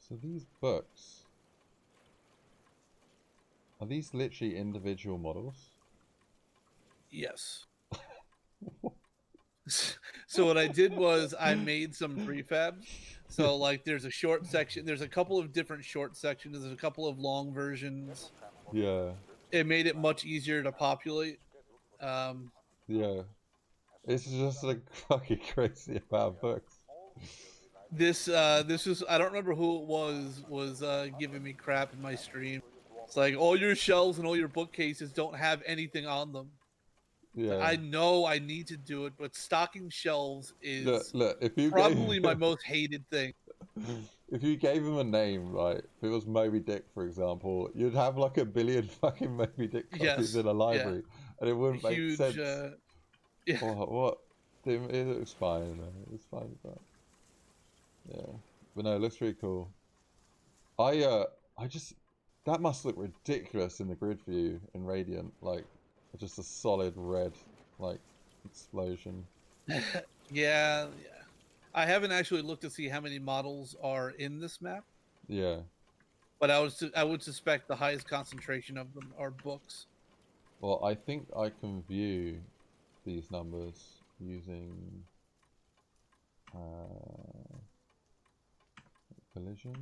So these books, are these literally individual models? Yes. So what I did was I made some prefabs. So like there's a short section, there's a couple of different short sections, there's a couple of long versions. Yeah. It made it much easier to populate. Yeah. It's just like fucking crazy about books. This is, I don't remember who it was giving me crap in my stream. It's like all your shelves and all your bookcases don't have anything on them. Yeah. I know I need to do it, but stocking shelves is Look, if you probably gave my most hated thing. if you gave him a name, like if it was Moby Dick, for example, you'd have like a billion fucking Moby Dick copies Yes, in a library, and it wouldn't make huge. sense. Yeah. What? It looks fine. It's fine with that. Yeah, but no, it looks really cool. I just that must look ridiculous in the grid view in Radiant, like just a solid red, like explosion. Yeah. I haven't actually looked to see how many models are in this map, Yeah. but I would suspect the highest concentration of them are books. Well, I think I can view these numbers using collision.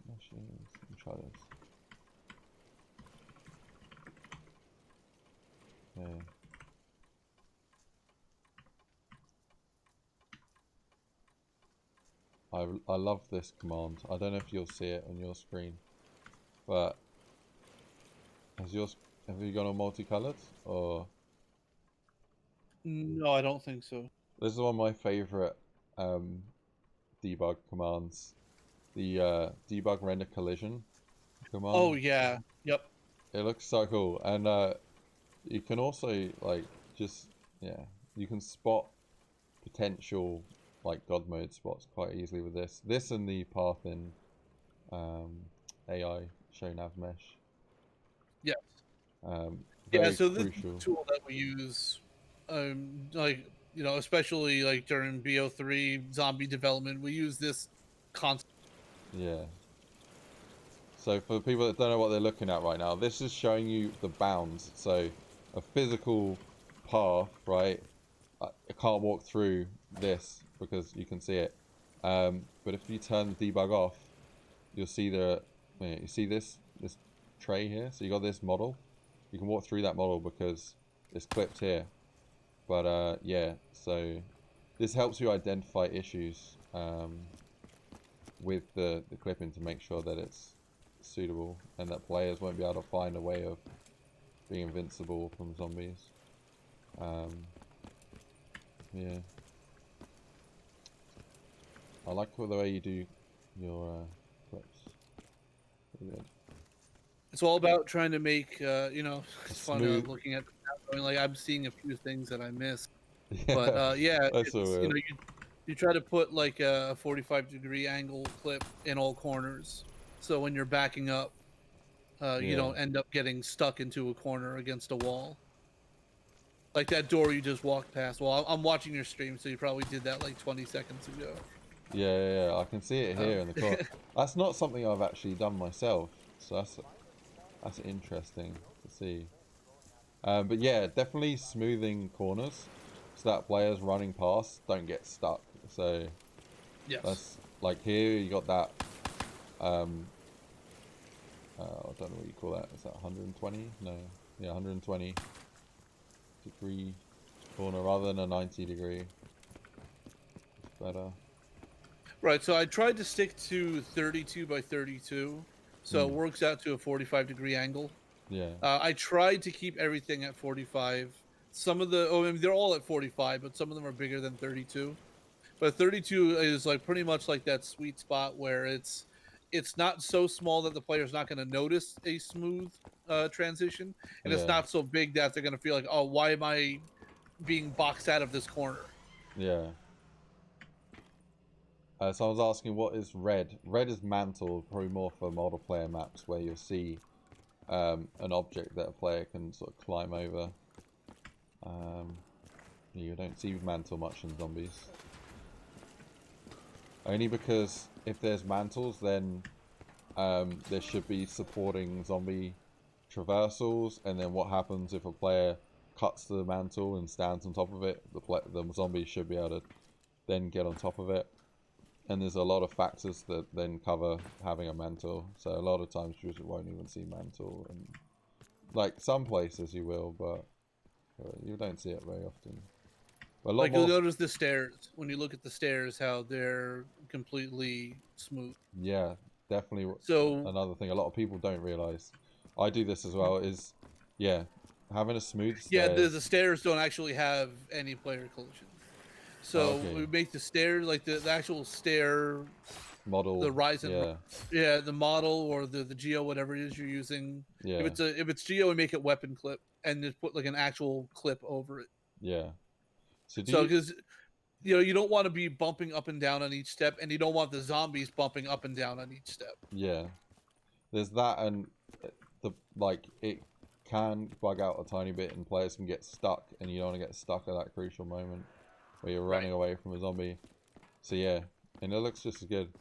Meshes. Let me try this. Okay. I love this command. I don't know if you'll see it on your screen. But have you gone on multicolored or? No, I don't think so. This is one of my favorite debug commands. The debug render collision command. Oh yeah, yep. It looks so cool, and you can also like you can spot potential like god mode spots quite easily with this. This and the path in AI show nav mesh. Yes. Yeah, Very so this is crucial. a tool that we use, like especially like during BO3 zombie development, we use this concept. Yeah. So for the people that don't know what they're looking at right now, this is showing you the bounds. So a physical path, right? I can't walk through this because you can see it. But if you turn the debug off, you'll see you see this tray here. So you got this model. You can walk through that model because it's clipped here. But yeah, so this helps you identify issues with the clipping to make sure that it's suitable and that players won't be able to find a way of being invincible from zombies. Yeah, I like the way you do your clips. Pretty good. It's all about trying to make it's fun Smooth. looking at the map, going like I'm seeing a few things that I missed. Yeah, But yeah, that's so it's weird. you try to put like a 45-degree angle clip in all corners, so when you're backing up, you Yeah. don't end up getting stuck into a corner against a wall. Like that door you just walked past. Well, I'm watching your stream, so you probably did that like 20 seconds ago. Yeah, I can see it here in the corner. That's not something I've actually done myself, so that's interesting to see. But yeah, definitely smoothing corners so that players running past don't get stuck. So Yes. that's like here you got that. I don't know what you call that. Is that 120? No, yeah, 120 degree corner rather than a 90 degree. It's better. Right, so I tried to stick to 32 by 32, so it works out to a 45-degree angle. Yeah. I tried to keep everything at 45. Some of I mean, they're all at 45, but some of them are bigger than 32. But 32 is like pretty much like that sweet spot where it's not so small that the player's not going to notice a smooth transition, and it's Yeah. not so big that they're going to feel like, oh, why am I being boxed out of this corner? Yeah. So I was asking, what is red? Red is mantle, probably more for multiplayer maps where you'll see an object that a player can sort of climb over. You don't see mantle much in zombies. Only because if there's mantles, then there should be supporting zombie traversals, and then what happens if a player cuts the mantle and stands on top of it? The zombie should be able to then get on top of it. And there's a lot of factors that then cover having a mantle. So a lot of times you won't even see mantle. And like some places you will, but you don't see it very often. But a lot Like more. you'll notice the stairs when you look at the stairs, how they're completely smooth. Yeah, definitely. So Another thing a lot of people don't realize. I do this as well. Is yeah, having a smooth yeah, stairs. the stairs don't actually have any player collision. So Okay. we make the stairs like the actual stair Model. the rise and Yeah. yeah, the model or the geo, whatever it is you're using. Yeah. If it's geo, we make it weapon clip and just put like an actual clip over it. Yeah. So do So you? because you don't want to be bumping up and down on each step, and you don't want the zombies bumping up and down on each step. Yeah. There's that, and it can bug out a tiny bit, and players can get stuck, and you don't want to get stuck at that crucial moment where you're running away from a zombie. So yeah, and it looks just as good,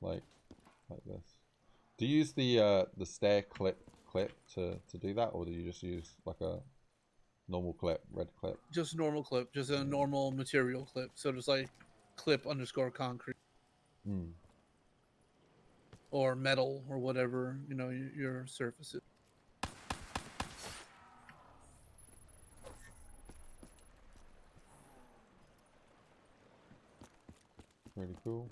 like this. Do you use the stair clip to do that, or do you just use like a normal clip, red clip? Just normal clip, just a normal material clip. So just like clip underscore concrete or metal or whatever your surface is. Really cool.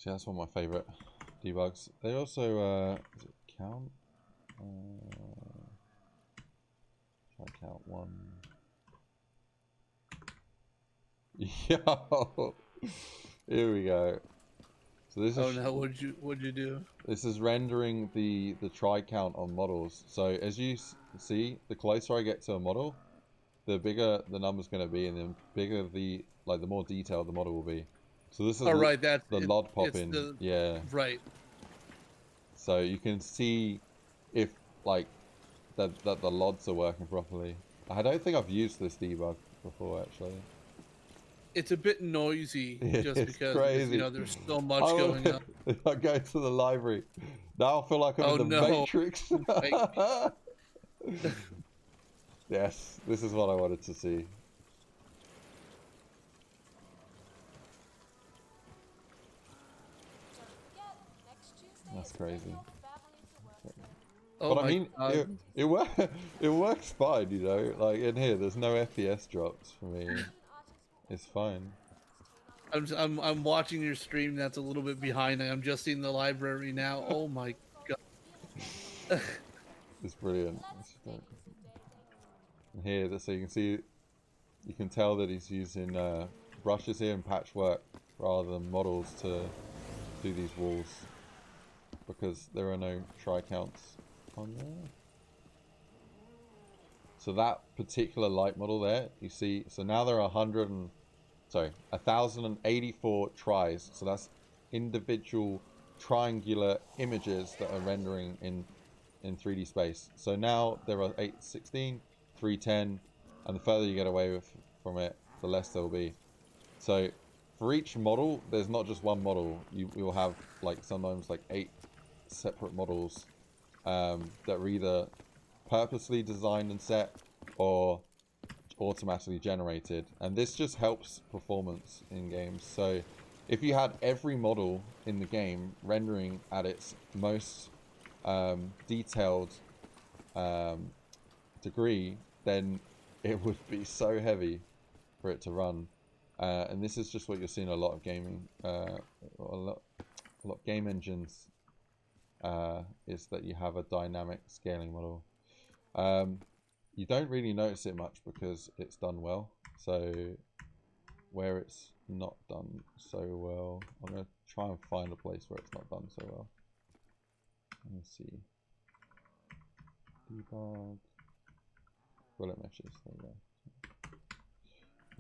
See, that's one of my favorite debugs. They also does it count? Try to count one. Yo, here we go. So this is. Oh no, what'd you do? This is rendering the try count on models. So as you see, the closer I get to a model, the bigger the number's going to be, and the bigger the more detailed the model will be. So this is Oh right, that's the LOD popping. the, Yeah. right. So you can see if like that the LODs are working properly. I don't think I've used this debug before actually. It's a bit noisy just It's because crazy. you know there's so much going on. I go to the library. Now I feel like I'm Oh in the no. Matrix. Yes, this is what I wanted to see. That's crazy. Oh But I my mean, God. it works fine, you know. Like in here, there's no FPS drops for me. It's fine. I'm watching your stream. That's a little bit behind. I'm just in the library now. Oh my God. It's brilliant. It's brilliant. And here, so you can see, you can tell that he's using brushes here and patchwork rather than models to do these walls, because there are no try counts on there. So that particular light model there, you see, so now there are 1,084 tries. So that's individual triangular images that are rendering in 3D space. So now there are 816, 310, and the further you get away from it, the less there will be. So for each model, there's not just one model. You will have like sometimes like 8 separate models that are either purposely designed and set or automatically generated, and this just helps performance in games. So if you had every model in the game rendering at its most detailed degree, then it would be so heavy for it to run. And this is just what you're seeing a lot of gaming, a lot of game engines, is that you have a dynamic scaling model. You don't really notice it much because it's done well. So where it's not done so well, I'm going to try and find a place where it's not done so well. Let's see. Debug. Bullet meshes. There we go.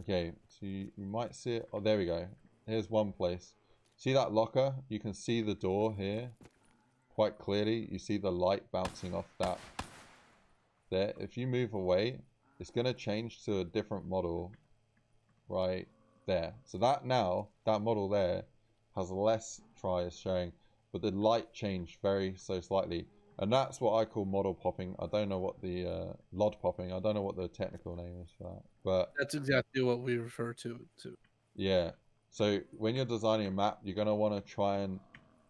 Okay, so you might see it. Oh, there we go. Here's one place. See that locker? You can see the door here quite clearly. You see the light bouncing off that there. If you move away, it's going to change to a different model right there. So that model there has less tries showing, but the light changed very so slightly. And that's what I call model popping. I don't know what the LOD popping. I don't know what the technical name is for that. But That's exactly what we refer to it to. yeah. So when you're designing a map, you're going to want to try and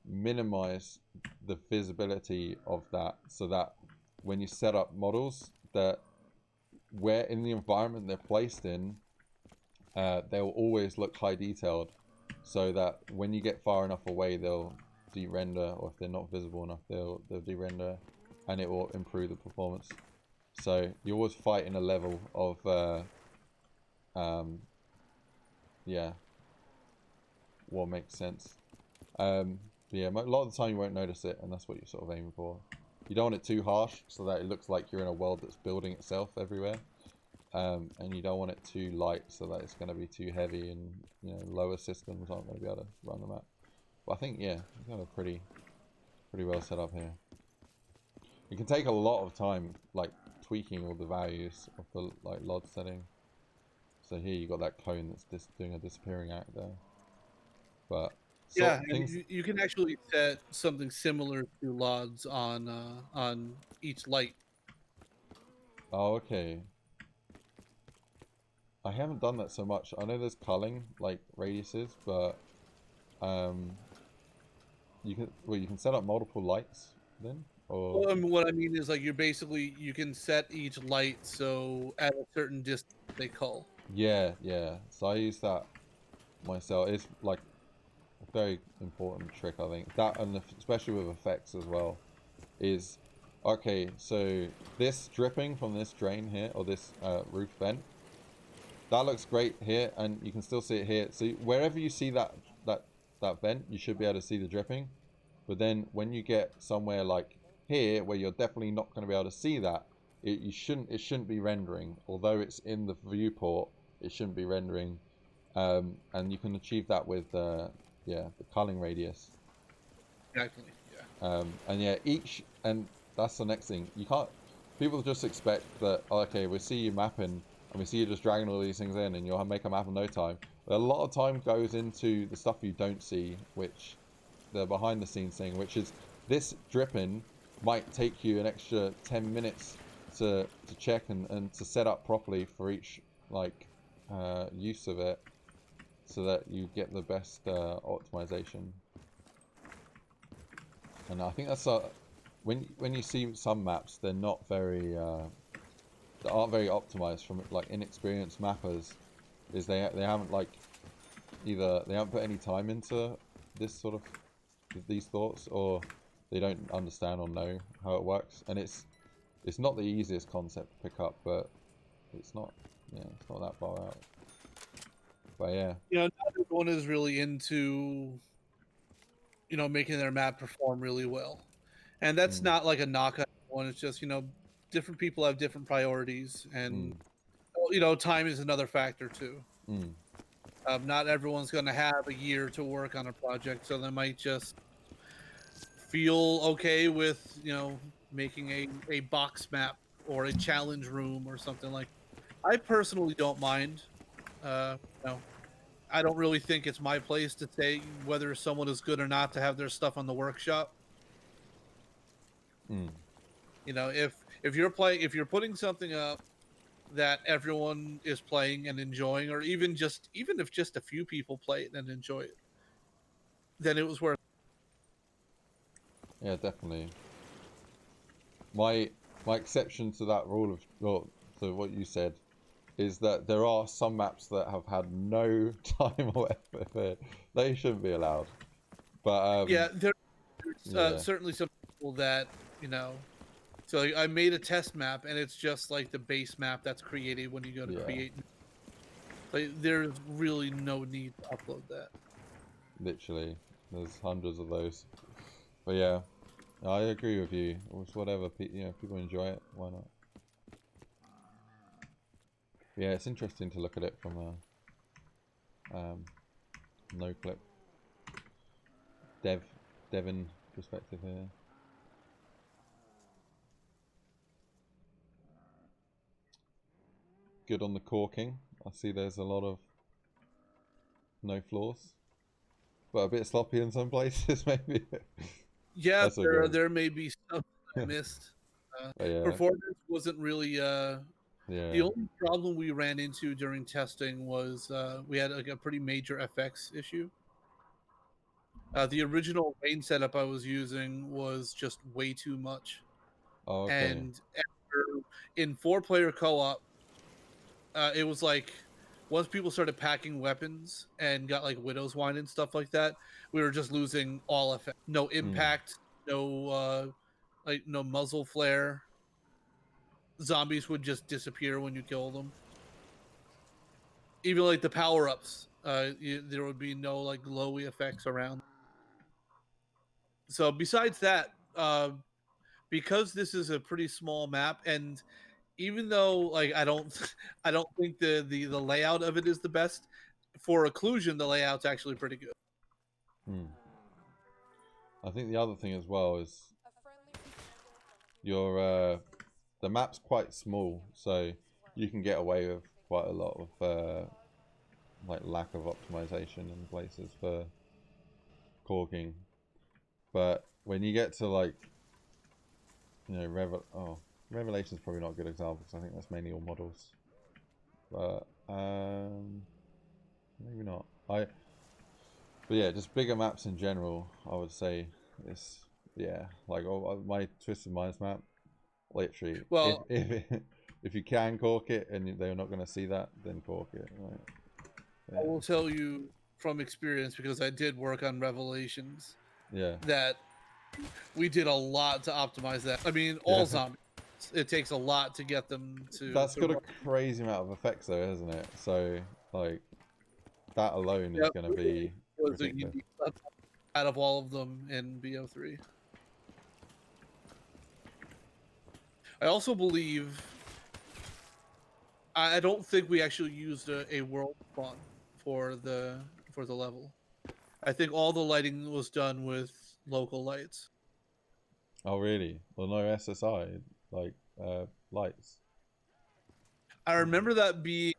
minimize the visibility of that, so that when you set up models, that where in the environment they're placed in, they'll always look high detailed, so that when you get far enough away, they'll de-render, or if they're not visible enough, they'll de-render, and it will improve the performance. So you always fight in a level of yeah, what makes sense. Yeah, a lot of the time you won't notice it, and that's what you're sort of aiming for. You don't want it too harsh, so that it looks like you're in a world that's building itself everywhere. And you don't want it too light, so that it's going to be too heavy, and you know, lower systems aren't going to be able to run the map. But I think, yeah, we've got a pretty well set up here. It can take a lot of time, like tweaking all the values of the LOD setting. So here you got that cone that's just doing a disappearing act there. But Yeah, and you can actually set something similar to LODs on each light. Oh, okay. I haven't done that so much. I know there's culling, like radiuses, but you can set up multiple lights then, or Well, what I mean is like you can set each light so at a certain distance they cull. yeah. So I use that myself. It's like very important trick, I think. That, and especially with effects as well, is okay. So this dripping from this drain here, or this roof vent, that looks great here, and you can still see it here. So wherever you see that vent, you should be able to see the dripping. But then when you get somewhere like here, where you're definitely not going to be able to see that, it shouldn't be rendering. Although it's in the viewport, it shouldn't be rendering. And you can achieve that with yeah, the culling radius. Exactly. Yeah. And yeah, and that's the next thing. You can't. People just expect that. Oh, okay, we see you mapping, and we see you just dragging all these things in, and you'll make a map in no time. But a lot of time goes into the stuff you don't see, which the behind the scenes thing, which is this dripping might take you an extra 10 minutes to check and to set up properly for each like use of it, so that you get the best optimization. And I think that's when you see some maps, they're not very they aren't very optimized from like inexperienced mappers. Is they haven't like either they haven't put any time into this sort of these thoughts, or they don't understand or know how it works. And it's not the easiest concept to pick up, but it's not it's not that far out. But yeah, Not everyone is really into making their map perform really well, and that's not like a knock on one. It's just different people have different priorities, and time is another factor too. Not everyone's going to have a year to work on a project, so they might just feel okay with making a box map or a challenge room or something like. I personally don't mind. Uh, I don't really think it's my place to say whether someone is good or not to have their stuff on the workshop. If you're putting something up that everyone is playing and enjoying, or even if just a few people play it and enjoy it, then it was worth. yeah, definitely. My exception to that rule of, well, to what you said, is that there are some maps that have had no time or effort. They shouldn't be allowed. But There's yeah. certainly some people that So I made a test map, and it's just like the base map that's created when you go to create. Like, there's really no need to upload that. Literally, there's hundreds of those. But yeah, I agree with you. It's whatever, people enjoy it. Why not? Yeah, it's interesting to look at it from a no clip Devon perspective here. Good on the corking. I see there's a lot of no flaws, but a bit sloppy in some places maybe. Yeah, there may be some I missed. Yeah. Performance wasn't really Yeah. the only problem we ran into during testing was we had like a pretty major FX issue. The original rain setup I was using was just way too much. Oh, okay. And in 4-player co-op, it was like once people started packing weapons and got like Widow's Wine and stuff like that, we were just losing all effect. No impact, no no muzzle flare. Zombies would just disappear when you kill them. Even like the power-ups, there would be no like glowy effects around. So besides that, because this is a pretty small map, and even though like I don't I don't think the layout of it is the best, for occlusion the layout's actually pretty good. I think the other thing as well is your the map's quite small, so you can get away with quite a lot of like lack of optimization in places for corking. But when you get to like Revelation's probably not a good example because I think that's mainly all models. But maybe not. But yeah, just bigger maps in general, I would say it's like my Twisted Minds map. Literally, Well, if you can cork it and they're not going to see that, then cork it. Right? Yeah. I will tell you from experience, because I did work on Revelations, Yeah. that we did a lot to optimize that. I mean, all zombies, it takes a lot to get them to. That's got a crazy amount of effects, though, hasn't it? So, like, that alone is going to be was a ridiculous. unique out of all of them in BO3. I also believe, I don't think we actually used a world spawn for the level. I think all the lighting was done with local lights. Oh, really? Well, no SSI, like, lights. I remember that being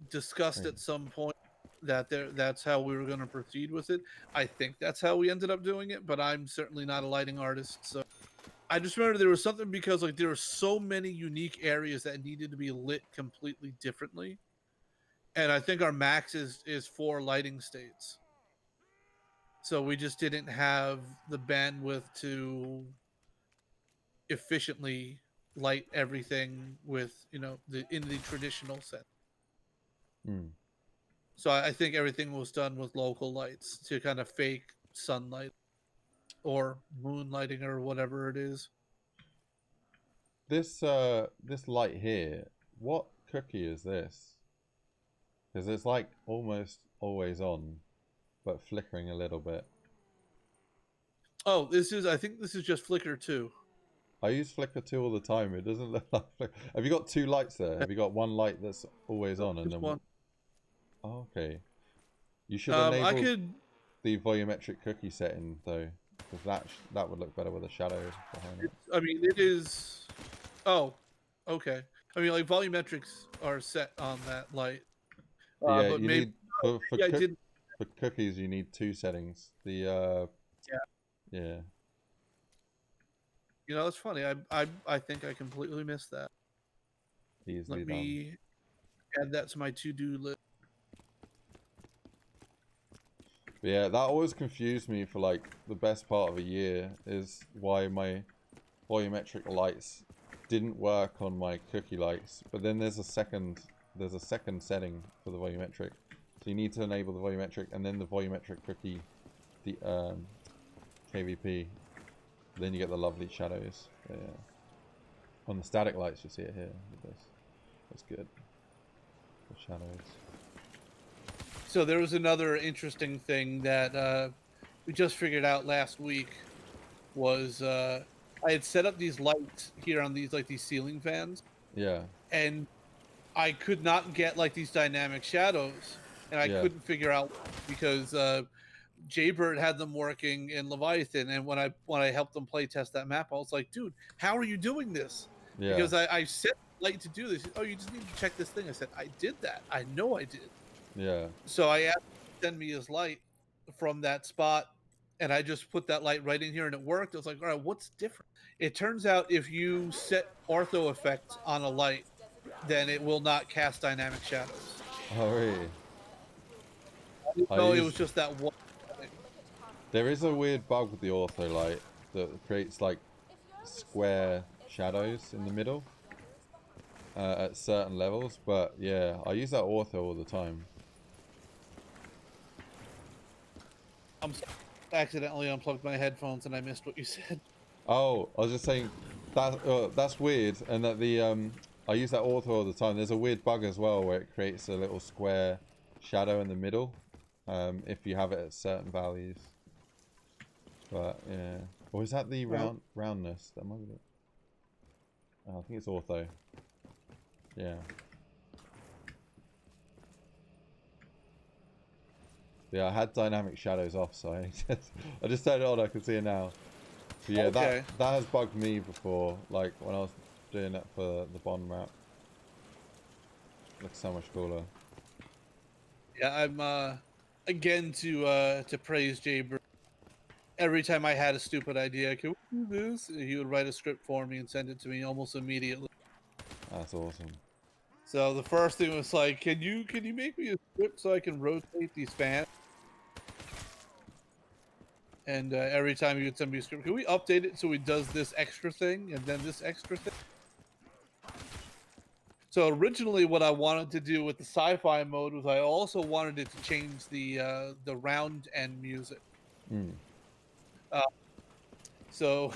discussed Right. at some point, that that's how we were going to proceed with it. I think that's how we ended up doing it, but I'm certainly not a lighting artist, so I just remember there was something, because like there were so many unique areas that needed to be lit completely differently, and I think our max is 4 lighting states, so we just didn't have the bandwidth to efficiently light everything with, you know, in the traditional set. Mm. So I think everything was done with local lights to kind of fake sunlight or moonlighting or whatever it is. This light here, what cookie is this? Because it's like almost always on, but flickering a little bit. Oh, I think this is just Flickr 2. I use Flickr 2 all the time. It doesn't look like Flickr. Have you got 2 lights there? Have you got one light that's always on and Just then one. Oh, okay. You should I enable could. the volumetric cookie setting though, because that would look better with a shadow behind it. I mean, it is. Oh, okay. I mean, like volumetrics are set on that light. But yeah, But you maybe need for I did. for cookies you need 2 settings. The yeah. You know, it's funny. I think I completely missed that. Easily Let done. me add that to my to-do list. But yeah, that always confused me for like the best part of a year, is why my volumetric lights didn't work on my cookie lights. But then there's a second setting for the volumetric. So you need to enable the volumetric and then the volumetric cookie, the KVP. Then you get the lovely shadows. But yeah. On the static lights, you see it here with this. That's good. The shadows. So there was another interesting thing that we just figured out last week. Was I had set up these lights here on these ceiling fans, Yeah. and I could not get like these dynamic shadows, and I Yeah. couldn't figure out, because Jaybird had them working in Leviathan, and when I helped them play test that map, I was like, dude, how are you doing this? Yeah. Because I set light to do this. Oh, you just need to check this thing. I said, I did that. I know I did. Yeah. So I asked him to send me his light from that spot, and I just put that light right in here, and it worked. I was like, all right, what's different? It turns out if you set ortho effects on a light, then it will not cast dynamic shadows. Oh really? No, it was just that one thing. There is a weird bug with the ortho light that creates like square shadows in the middle at certain levels, but yeah, I use that ortho all the time. I'm sorry, I accidentally unplugged my headphones and I missed what you said. Oh, I was just saying that's weird, and that the I use that ortho all the time. There's a weird bug as well where it creates a little square shadow in the middle if you have it at certain values. But yeah, or is that the roundness? That might be it. Oh, I think it's ortho. Yeah. Yeah, I had dynamic shadows off, so I just turned it on. I can see it now. But yeah, Okay. that has bugged me before. Like when I was doing that for the Bond map, looks so much cooler. Yeah, I'm again to praise Jaybird. Every time I had a stupid idea, can we do this? He would write a script for me and send it to me almost immediately. That's awesome. So the first thing was like, can you make me a script so I can rotate these fans? And every time he would send me a script, can we update it so he does this extra thing and then this extra thing? So originally, what I wanted to do with the sci-fi mode was I also wanted it to change the round end music. Hmm. So,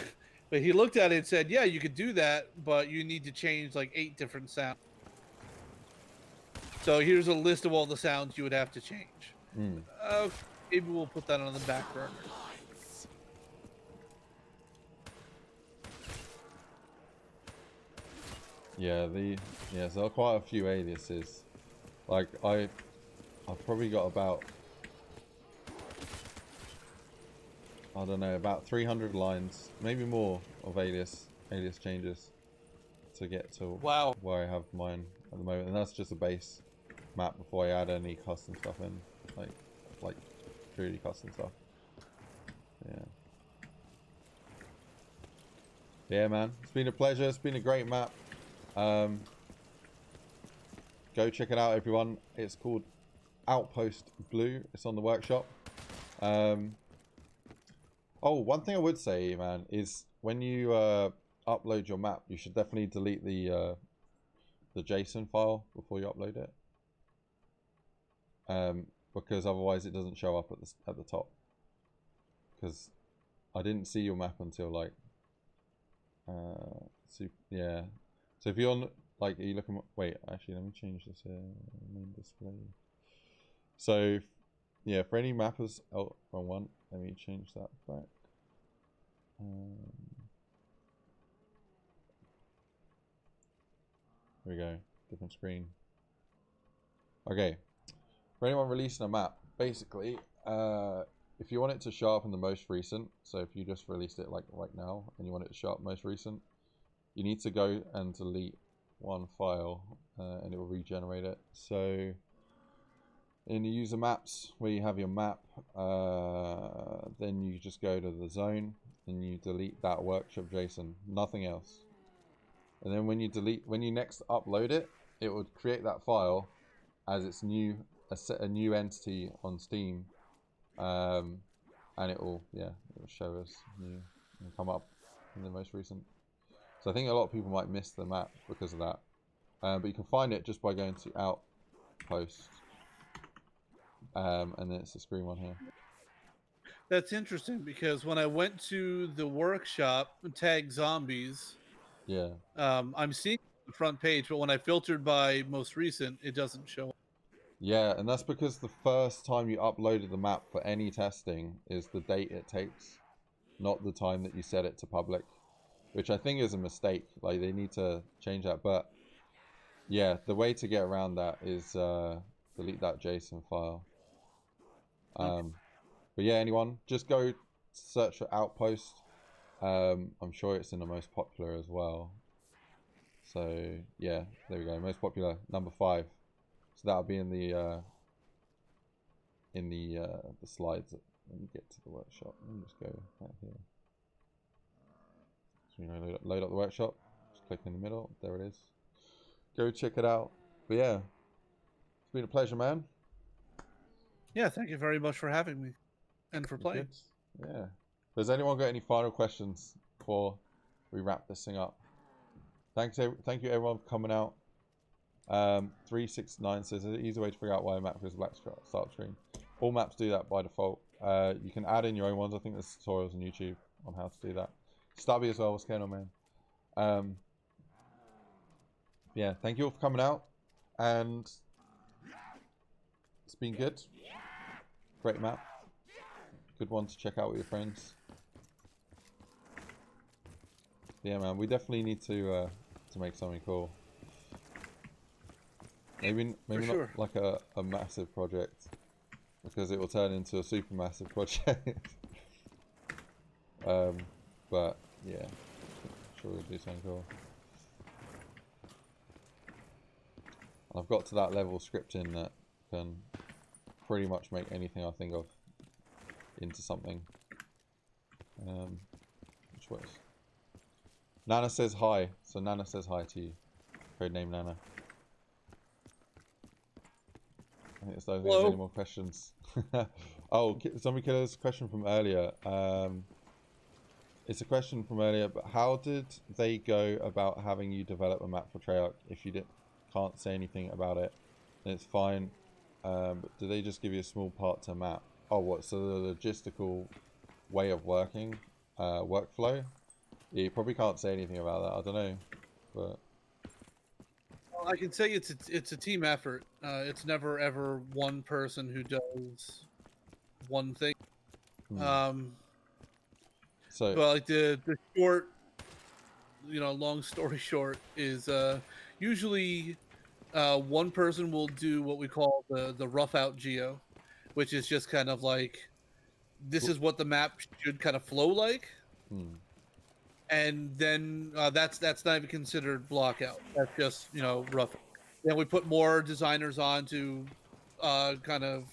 but he looked at it and said, "Yeah, you could do that, but you need to change like 8 different sounds." So here's a list of all the sounds you would have to change. Hmm. Maybe we'll put that on the back burner. Yeah, so there are quite a few aliases. Like I've probably got about, I don't know, about 300 lines, maybe more, of alias changes to get to Wow. where I have mine at the moment, and that's just a base map before I add any custom stuff in, like truly custom stuff. Yeah, man, it's been a pleasure. It's been a great map. Go check it out, everyone. It's called Outpost Blue. It's on the workshop. Oh, one thing I would say, man, is when you upload your map, you should definitely delete the JSON file before you upload it, because otherwise it doesn't show up at the top. Because I didn't see your map until like, yeah. So if you're on, like, are you looking? Wait, actually, let me change this here. Main display. So, yeah, for any mappers, oh, wrong one. Let me change that back. Here we go. Different screen. Okay. For anyone releasing a map, basically, if you want it to show up in the most recent, so if you just released it like right now and you want it to show up most recent, you need to go and delete one file and it will regenerate it. So in the user maps where you have your map, then you just go to the zone and you delete that workshop JSON, nothing else. And then when you next upload it, it would create that file as its a new entity on Steam, and it will show us new and come up in the most recent. So I think a lot of people might miss the map because of that, but you can find it just by going to Outpost, and then it's the screen one here. That's interesting because when I went to the workshop, tag zombies, Yeah. I'm seeing the front page, but when I filtered by most recent, it doesn't show up. Yeah, and that's because the first time you uploaded the map for any testing is the date it takes, not the time that you set it to public, which I think is a mistake. Like, they need to change that. But yeah, the way to get around that is delete that JSON file. But yeah, anyone, just go search for Outpost. I'm sure it's in the most popular as well. So yeah, there we go. Most popular, number 5. So that'll be in the slides when you get to the workshop. Let me just go right here. So load up the workshop. Just click in the middle. There it is. Go check it out. But yeah, it's been a pleasure, man. Yeah, thank you very much for having me and for playing. Good. Yeah. Does anyone got any final questions before we wrap this thing up? Thank you everyone for coming out. 369 says there's an easy way to figure out why a map has a black start screen. All maps do that by default. You can add in your own ones. I think there's tutorials on YouTube on how to do that. Stubby as well. What's going on, man? Yeah, thank you all for coming out, and it's been good. Great map. Good one to check out with your friends. Yeah, man, we definitely need to make something cool. Maybe sure. not like a massive project, because it will turn into a super massive project. But yeah, I'm sure we'll do something cool. I've got to that level of scripting that can pretty much make anything I think of into something. Which works. Nana says hi, so Nana says hi to you. Codename Nana. I think there's any more questions. Oh, Zombie Killer's question from earlier. It's a question from earlier, but how did they go about having you develop a map for Treyarch if you didn't can't say anything about it, then it's fine. But do they just give you a small part to map? Oh, what? So the logistical way of working, workflow. Yeah, you probably can't say anything about that. I don't know, but Well, I can say it's a team effort. It's never ever one person who does one thing. so But like the short, long story short is usually one person will do what we call the rough out geo, which is just kind of like this is what the map should kind of flow like. And then that's not even considered block out. That's just rough. Then we put more designers on to kind of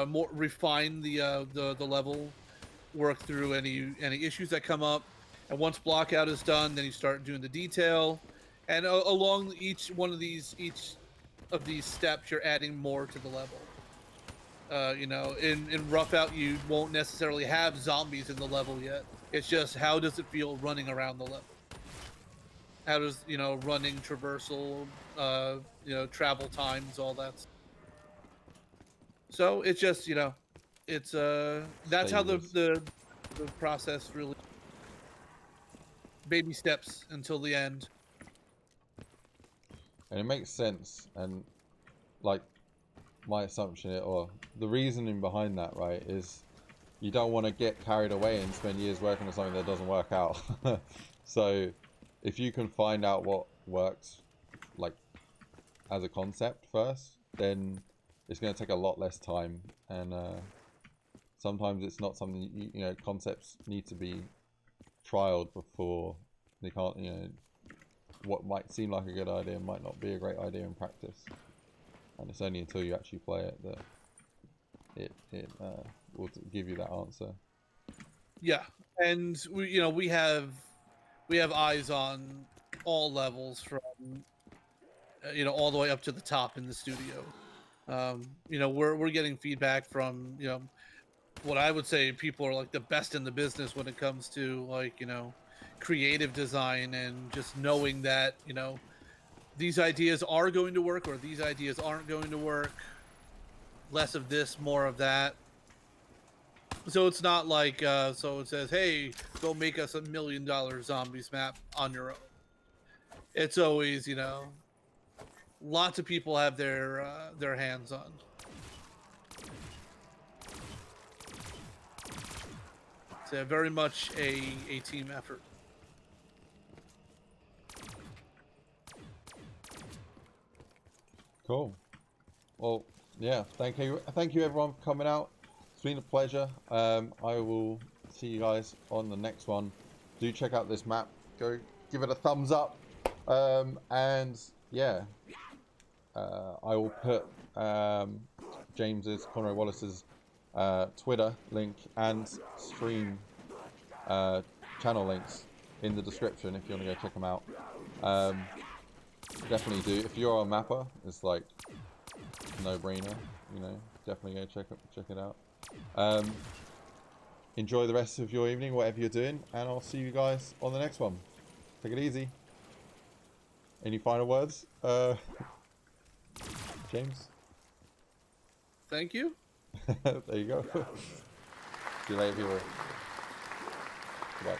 more refine the level, work through any issues that come up, and once block out is done, then you start doing the detail, and along each of these steps, you're adding more to the level. In rough out, you won't necessarily have zombies in the level yet. It's just how does it feel running around the level? How does running traversal, travel times, all that. So it's just it's that's how Stages. the process really baby steps until the end. and it makes sense, and like my assumption, or the reasoning behind that, right, is you don't want to get carried away and spend years working on something that doesn't work out. So if you can find out what works, like as a concept first, then it's going to take a lot less time, and sometimes it's not something concepts need to be trialed before they can't, what might seem like a good idea might not be a great idea in practice, and it's only until you actually play it that it will give you that answer. Yeah, and we have eyes on all levels from all the way up to the top in the studio. We're getting feedback from what I would say people are like the best in the business when it comes to like creative design, and just knowing that these ideas are going to work or these ideas aren't going to work. Less of this, more of that. So it's not like so it says, hey, go make us $1 million zombies map on your own. It's always lots of people have their hands on. It's very much a team effort. Cool. Well, yeah, thank you everyone for coming out. It's been a pleasure. I will see you guys on the next one. Do check out this map. Go give it a thumbs up. And yeah, I will put James's, Conroy Wallace's Twitter link and stream channel links in the description if you want to go check them out. Definitely do. If you're a mapper, it's like no-brainer. Definitely go check it out. Enjoy the rest of your evening, whatever you're doing, and I'll see you guys on the next one. Take it easy. Any final words, James? Thank you. There you go. See you later, people. Bye.